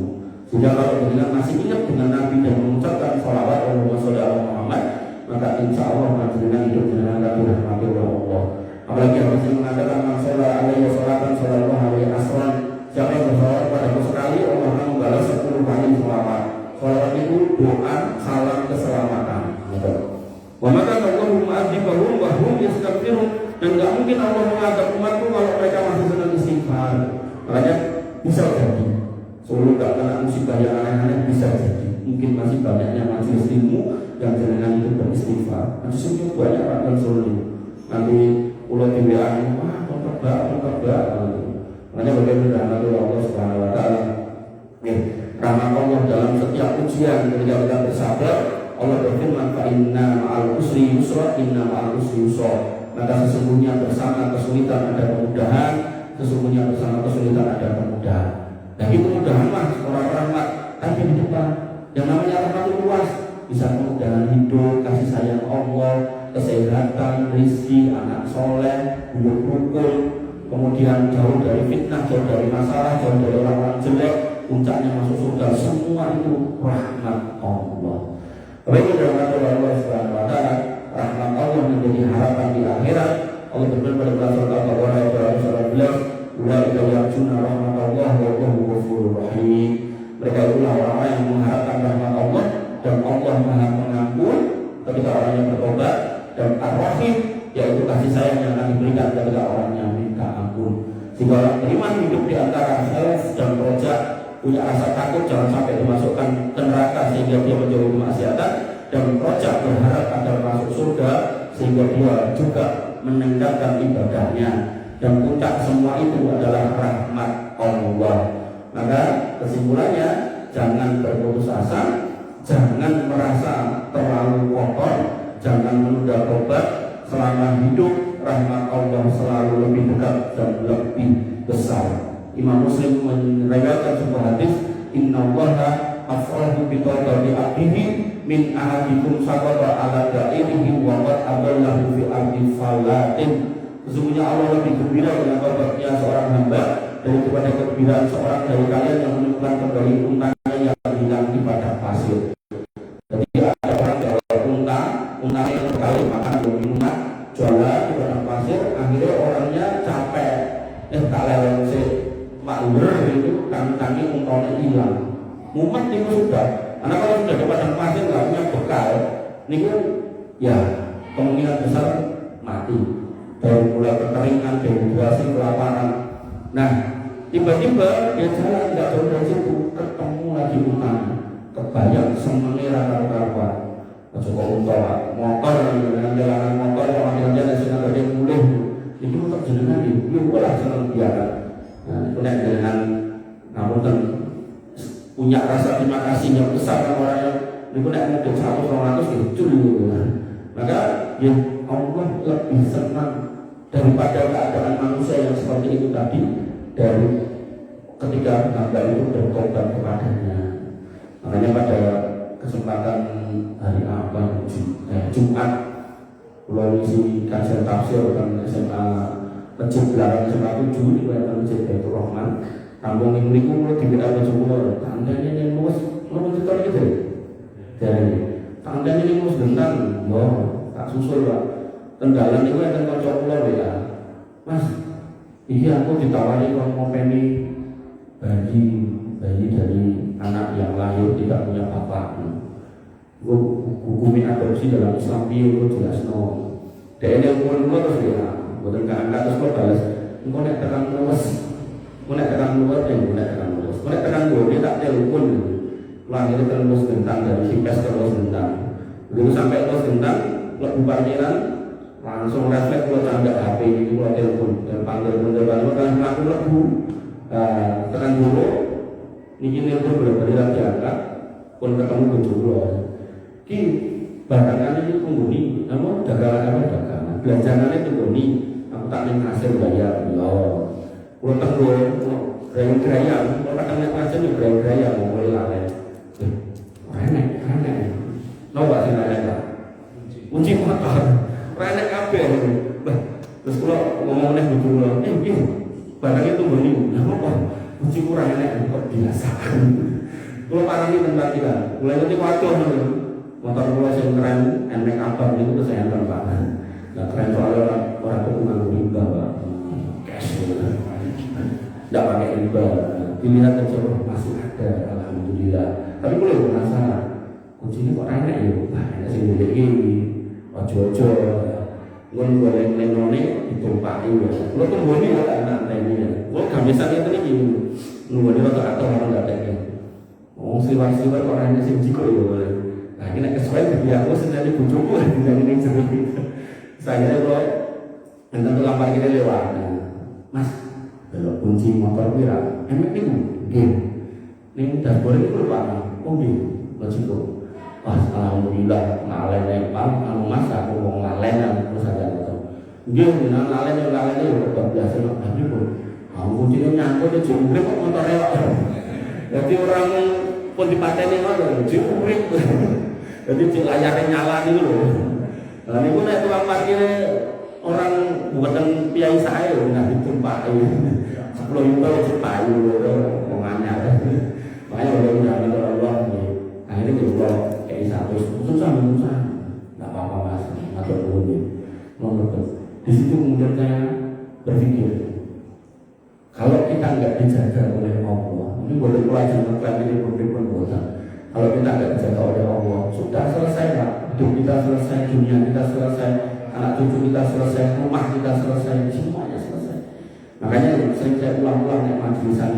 Sehingga kalau dengan masih ingat dengan Nabi dan mengucapkan sholawat Allahumma sholli ala Muhammad, maka insya Allah dengan hidup dengan Nabi rahmati Allah. Apalagi harus mengatakan masalah alaihi sholatan shollallahu alaihi asran. Siapa yang bersolawat padaku sekali, Allah akan membalas 10 kali sholawat. Sholawat itu doa salam keselamatan. Wa maka Allah mu'adzibahum wa hum yastaghfirun. Dan tidak mungkin Allah mengadab umatku kalau mereka masih senang istighfar. Makanya bisa jadi Solo tidak kena musibah yang aneh-aneh, bisa jadi mungkin masih banyaknya majelis ilmu yang dengan itu beristighfar. Majelis ilmu banyak rakyat Solo. Nanti ulah dibilang wah tebak. Makanya bagaimana Allah Subhanahu wa taala. Rahmat Allah dalam setiap ujian ketika kita bersabar, Allah berfirman fa inna ma'al usri yusra, inna ma'al usri yusra. Maka sesungguhnya bersama kesulitan ada kemudahan, sesungguhnya bersama kesulitan ada kemudahan. Dan itu kemudahan mas, orang rahmat tapi di depan. Yang namanya rahmat itu luas, bisa kemudahan hidup, kasih sayang Allah, kesehatan, rezeki, anak soleh, hidup rukun, kemudian jauh dari fitnah, jauh dari masalah, jauh dari orang-orang jelek, puncaknya masuk surga. Semua itu rahmat Allah. Baik, rahmat Allah Subhanahu wa taala. Rahmat Allah menjadi harapan di akhirat. Allah berfirman pada surat Al-Baqarah ayat 11, "Ulaika yarjuna rahmatallah wa huwa ghafurur rahim." Mereka itulah orang-orang yang mengharapkan rahmat Allah, dan Allah Maha Pengampun ketika orang yang bertobat, dan Ar-Rahim, yaitu kasih sayang yang akan diberikan kepada orang yang minta ampun. Sehingga orang beriman hidup di antara khauf dan roja, punya rasa takut jangan sampai dimasukkan ke neraka sehingga dia menjauhi kemaksiatan, dan roja berharap agar masuk surga sehingga dia juga meningkatkan ibadahnya. Dan puncak semua itu adalah rahmat Allah. Maka kesimpulannya, jangan berputus asa, jangan merasa terlalu kotor, jangan menunda tobat. Selama hidup, rahmat Allah selalu lebih dekat dan lebih besar. Imam Muslim meriwayatkan sebuah hadis, innallaha afrahu bi tawbati abdihi min ahadikum saqata ala da'irihi wa qad adallahu fi ardi falatin. Sesungguhnya Allah lebih gembira dengan taubatnya seorang hamba daripada kegembiraan seorang dari kalian yang menemukan kembali untanya yang hilang di padang pasir. Jadi ada orang bawa untanya yang sekali makan dan minuman, jualan di padang pasir, akhirnya orangnya capek, tak lewat sih makmur itu kami unta semuanya hilang. Mumet itu sudah. Karena kalau sudah di padang pasir nggak punya bekal, ini ya kemungkinan besar mati. Dari mulai kekeringan, dehidrasi, kelaparan. Nah, tiba-tiba dia jalan tidak jauh dari situ, ketemu lagi hutan, kebayang semenira karuan. Coba unta, motor dengan jalanan motor, orang jalan sedang berdiri mulai. Itu untuk jenengan itu lah senang biara. Nah, itu dengan namun punya rasa terima kasih yang besar kan orang yang itu nak mungkin 100-200 itu maka ya Allah lebih senang daripada keadaan manusia yang seperti itu tadi dari ketika hamba itu bertobat kepadanya. Makanya pada kesempatan hari apa Jumat pulau isi kajian tafsir dan SMA Masjid Belakang SMA 7 di Masjid Baitur Rahman kampung ini mulai dibilang berjumlah tandanya yang mus cerita gitu dari tandanya yang mus gendang tak susul pak tendalan itu akan kocok pulau ya mas iya aku ditawari kalau mau pengen bayi dari anak yang lahir tidak punya bapak. Hukumnya adopsi dalam Islam itu jelas no. Dan yang umur terus dia, bukan angkat terus kau balas. Engkau nak tekan luas, engkau nak tekan luas, engkau nak tekan luas. Engkau nak tekan luas dia tak telepon. Lahir terus gentang dari sipes terus gentang. Begitu sampai terus gentang, kalau bubar miran langsung refleks kalau tanda HP itu kalau telepon dan panggil kalau melakukan lagu tekan dulu. Niki telepon benar-benar diangkat, pun ketemu berjumlah. Ki batangan ini tungguni, namun dagangan belanjangannya tungguni. Aku tak ingin hasil bayar, loh. Kalau tenggo, gaya-gaya, kalau kadang naik aja nih gaya-gaya mau mulai lalai. Renek, nopo sih renek? Kunci motor, renek kabel. Terus kalau ngomong nih betul, barangnya tungguni, namun kunci kurang renek, kok biasa. Kalau parah ini tempat kita, mulai nanti waktu motor pulau yang keren, enek abang itu tuh saya antar pak. Nggak keren soalnya orang itu nggak riba pak, cash gitu. Nggak pakai riba. Pilihan tersebut masih ada, alhamdulillah. Tapi boleh penasaran, kunci ini kok enek ya? Nah, enek sih mudik ini, ojo-ojo. Gue boleh ditumpaki ya. Lo tuh boleh nggak enak ini? Lo gamisan itu nih gini, nunggu dia atau orang nggak ada yang. Oh, siwar-siwar orangnya sih jiko ya boleh. Nah ini kesuai biar aku sendiri bujuku dengan ini cerita. Saya kalau nanti lampar kita lewat, mas belok kunci motor kira, emek itu game. Ini dashboard itu lupa, oh game, logiko. Wah alhamdulillah ngalen nempel, anu mas aku mau ngalen terus aja gitu. Game, ngalen itu luar biasa loh. Tapi pun, kamu kuncinya nyangkut dia jumlah kok motornya. Jadi orang pun dipateni ngono, jumlah. Jadi layarnya nyala nih loh. Nah ini pun tukang parkir orang buatan piai saya loh, nggak ditumpai. 10 juta cepai loh, ngomongnya. Makanya mudah-mudahan Allah nih. Nah ini juga kayak satu susah, nggak apa-apa mas, atau kemudian di situ kemudian saya berpikir kalau kita nggak dijaga oleh Allah, ini boleh pelajaran klaim ini pun bosan. Kalau kita tidak dijaga oleh Allah, sudah selesai pak. Hidup kita selesai, dunia kita selesai, anak cucu kita selesai, rumah kita selesai, semuanya selesai. Makanya sering saya ulang-ulang nih majelisan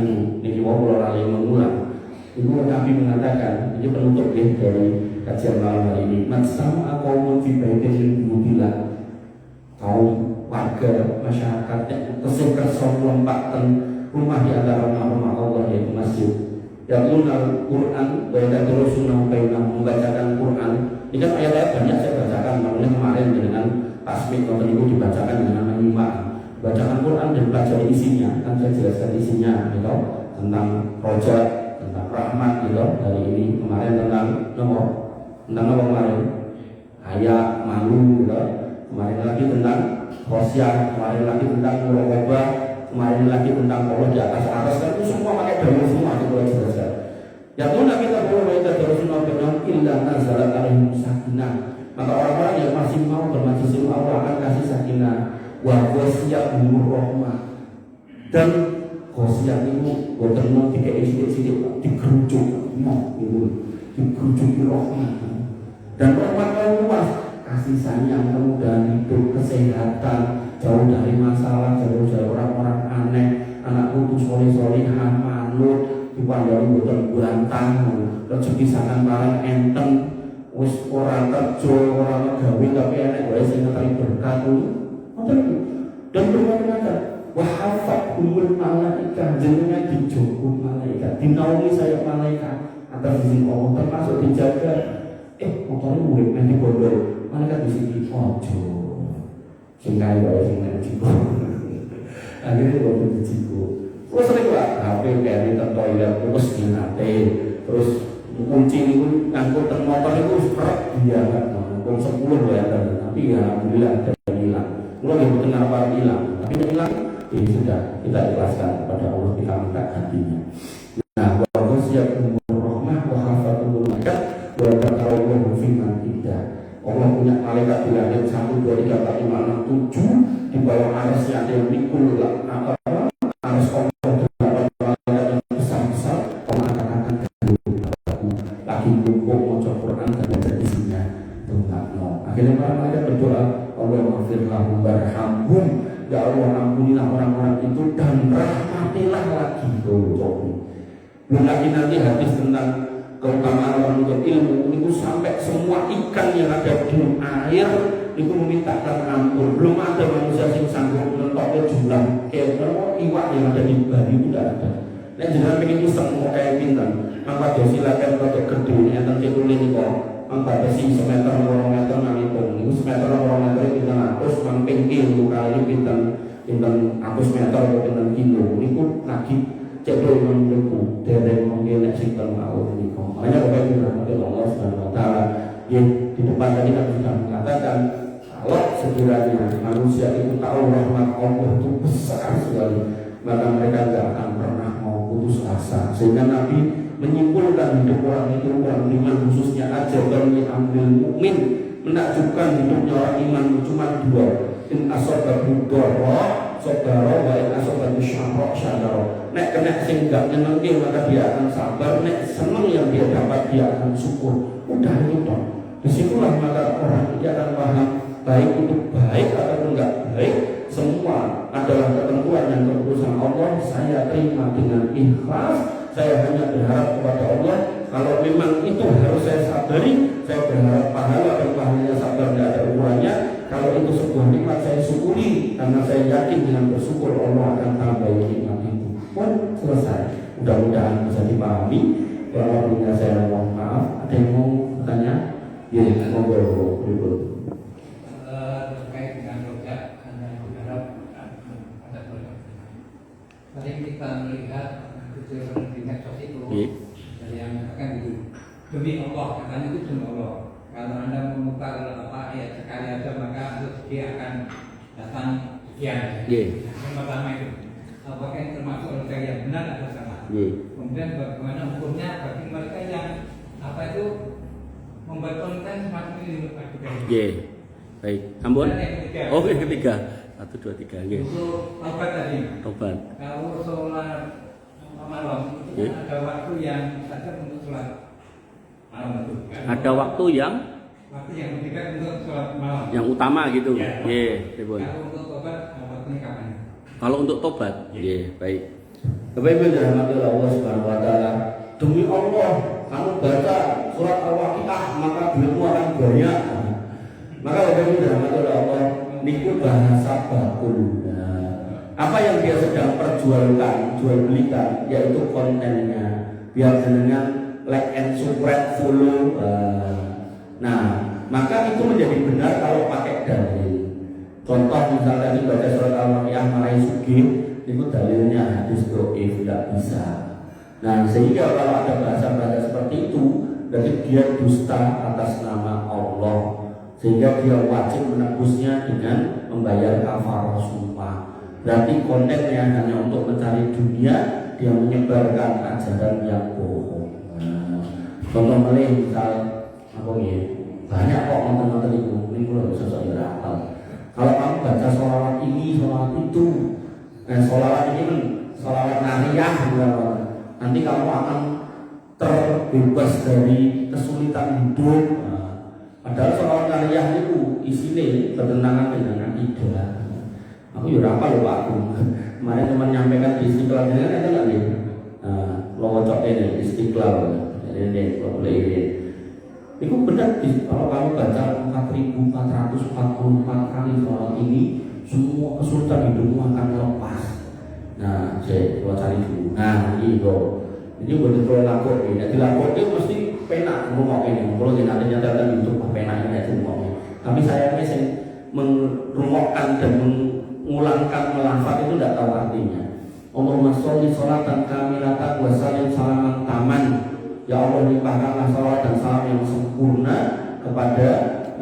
ini walau lali mengulang. Ibu Nabi mengatakan, ini penutup dari kajian malam hari ini. Matsama qaumun fi baitin mutilah. Kaum warga masyarakat yang kesel lompatan rumah di antara rumah Allah yaitu masjid. Yang Al-Quran, baca terus sunnah membacakan Quran. Ini kan ayat-ayat banyak saya bacakan. Makanya kemarin dengan tasbih atau itu dibacakan dengan menyimak. Bacakan Quran dan pelajari isinya. Kan saya jelaskan isinya, gitu, tentang rojak, tentang rahmat, gitu. Hari ini kemarin tentang apa kemarin? Ayat, malu, gitu. Kemarin lagi tentang khosyah, kemarin lagi tentang muraqabah, kemarin lagi tentang Allah di atas aras, kan itu semua pakai dalil semua itu boleh jelaskan. Ya pun kita boleh kita terus mengenal illa nazalat alaihim sakinah. Maka orang-orang yang masih mau bermajlis ilmu Allah akan kasih sakinah wa wasiyahumur rahmah. Dan Khosiat itu boten mau dikei sithik-sithik digerucuk mau gitu. Digerucuki rahmat. Dan rahmat luas, kasih sayang, kemudahan hidup, kesehatan, jauh dari masalah, jauh dari orang-orang aneh, anak putu soleh-solehan, manut, dipandang boten bantang, rezeki sangan barang enten, wis ora kerja, ora gawe tapi enek wae sing ngeteri berkat. Dan bermacam-macam. Wahafat umul malaikat, jenengan dijogo malaikat, dinaungi saya malaikat atas izin Allah, termasuk dijaga. Motornya murid nanti bodol, malaikat di sini ojo, singkai wae sing nek jigo. Akhirnya bodol jigo. Terus sering lah, HP kari ke toilet terus dinate, terus kunci itu ngangkut ten motor itu serak dia kan, ngangkut 10 ya, tapi ya alhamdulillah ada yang hilang. Kalau yang betul apa hilang, tapi yang hilang ini sudah kita ikhlaskan kepada Allah, kita minta hatinya. Nah, walaupun siap umur rahmah, wahafatul malaikat, walaupun Allah firman tidak. Allah punya malaikat di langit 1, 2, 3, 4, 5, 6, 7 di bawah arsy ada yang mikul apa arsy Allah malaikat yang besar-besar. Allah akan lagi buku maca Quran dan baca isinya. Akhirnya para malaikat berdoa, Allah maghfirlahum warhamhum. Ya Allah, ampunilah orang-orang itu dan rahmatilah lagi. Belum lagi nanti hadis tentang keutamaan orang untuk ilmu itu sampai semua ikan yang ada di air itu memintakan ampun. Belum ada manusia yang sanggup menentukan jumlah iwak yang ada di Bali itu tidak ada. Nek jenengan pengen iseng mau kayak pinten, mangka silakan untuk gedung enten cekule niku. Mangka besi semeter 2 meter ngalipun. Niku semeter 2 meter pinten atus mangping kilo kali pinten 100 meter atau pinten kilo. Niku lagi cekul niku dereng mongke nek sing teng mau niku. Makanya Bapak Ibu rahmati Allah Subhanahu wa taala, di depan tadi kita sudah mengatakan kalau sekiranya manusia itu tahu rahmat Allah itu besar sekali, maka mereka tidak akan pernah mau putus asa. Sehingga Nabi menyimpulkan hidup orang itu orang iman khususnya aja bagi ambil mukmin, menakjubkan hidupnya orang iman cuma 2. In asobahu dharra sabara wa in asobahu syarra syadara. Nek kena sing gak nyenengke maka dia akan sabar, nek seneng yang dia dapat dia akan syukur. Udah itu. Disitulah maka orang itu akan paham baik itu baik ataupun enggak baik, semua adalah ketentuan dan keputusan Allah. Saya terima dengan ikhlas, saya hanya berharap kepada Allah. Kalau memang itu harus saya sabari, saya berharap pahala dan pahalanya sabar tidak ada ukurannya. Kalau itu sebuah nikmat saya syukuri, karena saya yakin dengan bersyukur Allah akan tambah nikmat itu. Pun selesai. Mudah-mudahan bisa dipahami. Kalau punya saya mohon maaf. Ada yang mau bertanya? Ya, monggo berikut. Terkait dengan rojak, hanya berharap ada rojak. Tadi kita melihat kejuruan di medsos itu, dari yang mengatakan gitu, demi Allah, katanya itu demi Allah. Kalau Anda membuka ayat sekali aja maka rezeki akan datang sekian. Yang pertama itu, apakah yang termasuk rojak yang benar atau salah? Kemudian bagaimana hukumnya bagi mereka yang membuat konten semacam ini Pak? Baik, ampun. Oh, yang ketiga. 1, 2, 3. Untuk obat tadi. Obat. Kalau sholat malam itu ada waktu yang saja untuk sholat malam itu. Ada waktu yang ketiga untuk sholat malam. Yang utama gitu. Kalau untuk obat waktunya kapan? Kalau untuk tobat, baik. Bapak Ibu dirahmati Allah Subhanahu wa taala, demi Allah, kamu baca surat Al-Waqiah maka duitmu akan banyak. Maka Bapak Ibu dirahmati Allah, niku bahasa bakul. Apa yang dia sedang perjualkan, jual belikan, yaitu kontennya. Biar jenengan like and subscribe, follow. Nah, maka itu menjadi benar kalau pakai dalil. Contoh misalnya tadi baca surat Al-Waqiah marai sugih, itu dalilnya hadis dhaif, tidak bisa. Nah, sehingga kalau ada bahasa-bahasa seperti itu, berarti dia dusta atas nama Allah, sehingga dia wajib menebusnya dengan membayar kafarah sumpah. Berarti kontennya hanya untuk mencari dunia, dia menyebarkan ajaran yang bohong. Contoh lain misal apa ya? Banyak kok nonton-nonton itu, ini loh sosok hafal. Kalau kamu baca sholawat ini, sholawat itu, sholawat ini kan sholawat nariyah juga. Nanti kamu akan terbebas dari kesulitan hidup. Nah, padahal sholawat nariyah itu isinya bertentangan dengan idola. Aku ya apa lupa aku. Kemarin cuma menyampaikan di Istiqlal dengan itu nggak nih? Lo cocok ini Istiqlal ini boleh ini. Itu benar kalau kamu baca 4.444 kali soal ini, semua kesulitan hidupmu akan lepas. Nah, saya coba cari dulu. Nah, ini betul-betul lakuk ini. Jadi lakuk itu mesti penak rumah ini. Kalau tidak ada nyatakan YouTube penak ini semua. Tapi sayangnya saya merumahkan dan mengulangkan melafaz itu tidak tahu artinya. Allahumma sholli sholatan kamilatan wa sallim salaman taman. Ya Allah, limpahkanlah salawat dan salam yang sempurna kepada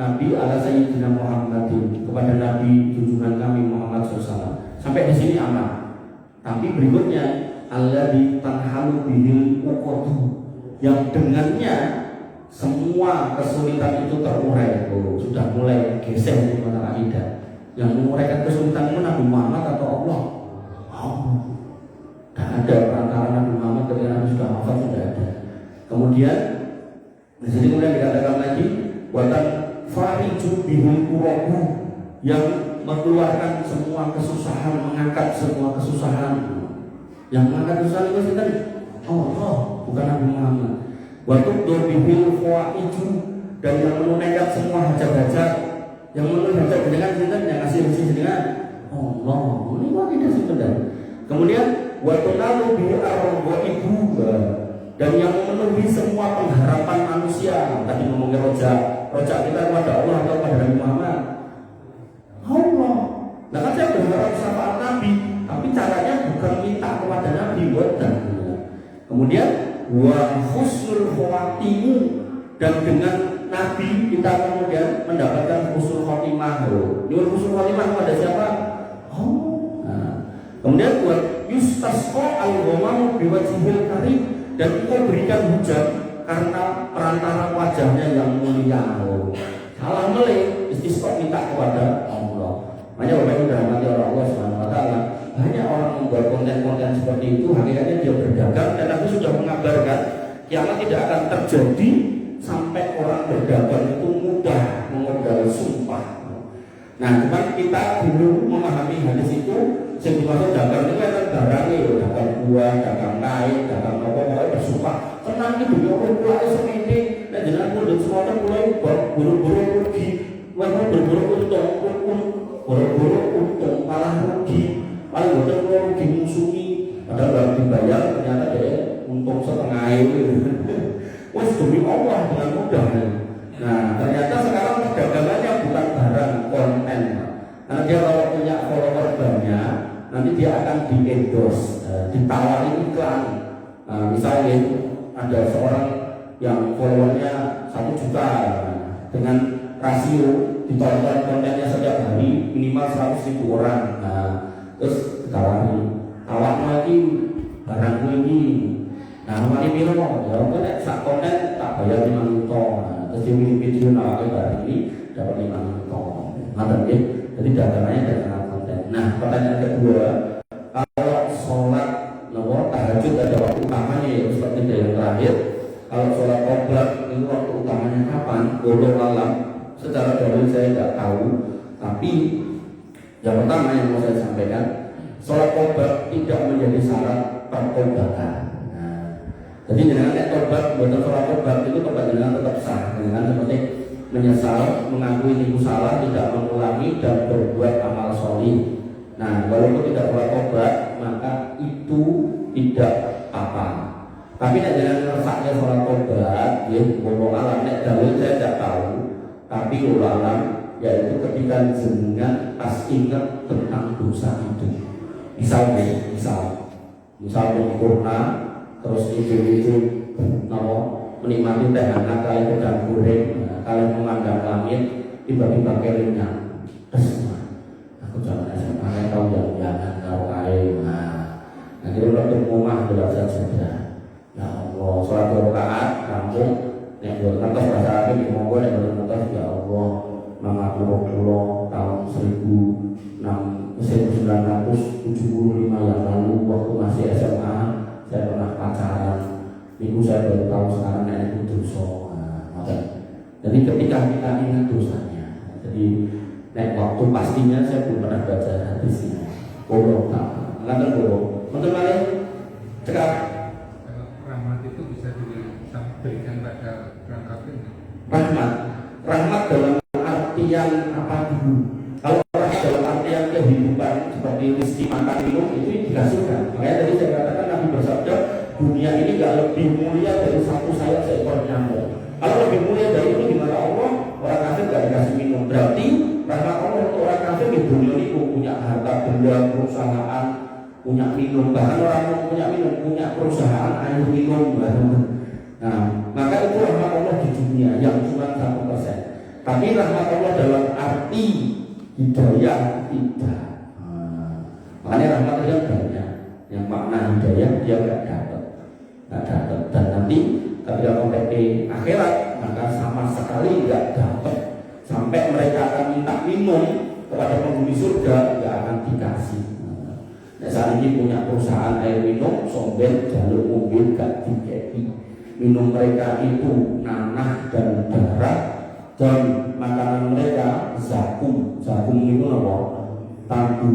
Nabi ala Sayyidina Muhammadin, kepada Nabi junjungan kami Muhammad SAW. Sampai di sini aman. Tapi berikutnya alladzi tanhalu bihil uqadu, yang dengannya semua kesulitan itu terurai. Sudah mulai geser di mata akidah. Yang menguraikan kesulitan itu Nabi Muhammad atau Allah? Allah. Tidak ada perantara Nabi Muhammad ketika Nabi sudah wafat, sudah ada. Kemudian di sini kemudian dikatakan lagi watan fariju bihul kurabu, yang mengeluarkan semua kesusahan, mengangkat semua kesusahan. Yang mengangkat kesusahan itu kan Allah, bukan Nabi Muhammad. Waktu bihul fawaiju, dan yang menunaikan semua hajat-hajat, yang menunaikan hajat dengan cinta, yang ngasih rezeki dengan Allah. Ini kok tidak sebenarnya. Kemudian waktu lalu bihul arwaibu, dan yang memenuhi semua pengharapan manusia. Tadi ngomongin rojak kita kepada Allah atau kepada Nabi Muhammad? Allah. Nah kan saya berharap syafaat Nabi, tapi caranya bukan minta kepada Nabi, bukan. Kemudian wa husnul khawatimu, dan dengan Nabi kita kemudian mendapatkan husnul khotimah. Ini husnul khotimah kepada siapa? Oh. Nah, kemudian buat yustasqa al-ghamamu biwajhil karim, dan engkau berikan hujan karena perantara wajahnya yang mulia. Salah melek istisqa minta kepada Allah. Makanya Bapak Ibu dirahmati oleh Allah Subhanahu wa taala, banyak orang membuat konten-konten seperti itu, hakikatnya dia berdagang, dan aku sudah mengabarkan kiamat tidak akan terjadi sampai orang berdagang itu mudah mengodal sumpah. Nah, cuman kita dulu memahami hadis itu, yang dimaksud dagang itu kan barangnya, dagang buah, dagang kain, dagang apa-apa, bersumpah. Tenang ini beli orang pulau semede, dan jangan mudah semuanya mulai buru-buru rugi, buru-buru untung, malah rugi, paling bodoh rugi musuhi, padahal baru dibayar ternyata dia untung setengah itu. Wes demi Allah dengan mudah. Nah, ternyata sekarang perdagangannya bukan barang, konten. Karena dia kalau punya follower banyak, nanti dia akan di-endorse, ditawari iklan. Misalnya ada seorang yang followernya 1 juta, dengan rasio ditonton kontennya setiap hari minimal 100.000 orang. Nah, terus ditawari, awak lagi barangku ini. Nah, mari milo, ya kan sak konten tak bayar 5 juta. Terus dia bikin video nawake barang ini dapat 5 juta. Ngerti ya? Jadi dagangannya dagangan konten. Nah, pertanyaan kedua, kalau sholat tahajud ada waktu utamanya, ya seperti yang terakhir. Kalau sholat qobliyah itu waktu utamanya kapan? Wallahu alam. Secara dalil saya tidak tahu. Tapi yang pertama yang mau saya sampaikan, sholat qobliyah tidak menjadi syarat pertobatan. Jadi dengan tobat, buatan sholat tobat itu tobat dengan tetap sah, dengan seperti menyesal, mengakui niku salah, tidak mengulangi dan berbuat amal sholih. Nah, walaupun tidak sholat tobat, maka itu tidak apa. Tapi dengan ngersaknya sholat tobat, ya, wallahu alam, dalil saya tidak tahu. Tapi wallahu alam, yaitu ketika jenengan pas ingat tentang dosa itu. Misal menyempurna, terus itu menikmati teh hangat, kalian udang goreng, kalian memandang langit, tiba-tiba kelingnya aku jangan SMA tahu jangan kau kain. Nah, kita untuk rumah sudah saja. Ya Allah, sholat 2 rakaat kampung yang buat kantor bahasa Arab di Monggo yang buat kantor, ya Allah, 50 tahun 1975 yang lalu waktu masih Itu saya baru tahu sekarang itu dosa. Jadi ketika kita ingat dosanya, jadi waktu pastinya saya belum pernah baca hadisnya. Kalau tak, nggak tahu. Betul balik. Cekap. Rahmat itu bisa diberikan pada orang kafir. Rahmat dalam artian apa dulu? Kalau rahmat dalam artian kehidupan seperti rezeki makan minum itu dikasihkan. Makanya tadi saya katakan Nabi bersabda, dunia ini gak lebih mulia dari satu sayap seekor nyamuk. Kalau lebih mulia dari itu di mata Allah, orang kafir gak dikasih minum. Berarti rahmat Allah untuk orang kafir di dunia itu punya harta benda, perusahaan, punya minum. Bahkan orang yang punya minum, punya perusahaan air minum. Nah, maka itu rahmat Allah di dunia yang cuma 1%. Tapi rahmat Allah dalam arti hidayah tidak. Makanya rahmat Allah banyak. Yang makna hidayah dia nggak dapat. Dan nanti ketika sampai di akhirat maka sama sekali nggak dapat. Sampai mereka akan minta minum kepada penghuni surga nggak akan dikasih. Nah, saat ini punya perusahaan air minum, sombel jalur mobil gak dikei. Minum mereka itu nanah dan darah, dan makanan mereka zakum. Zakum itu apa? Tabu.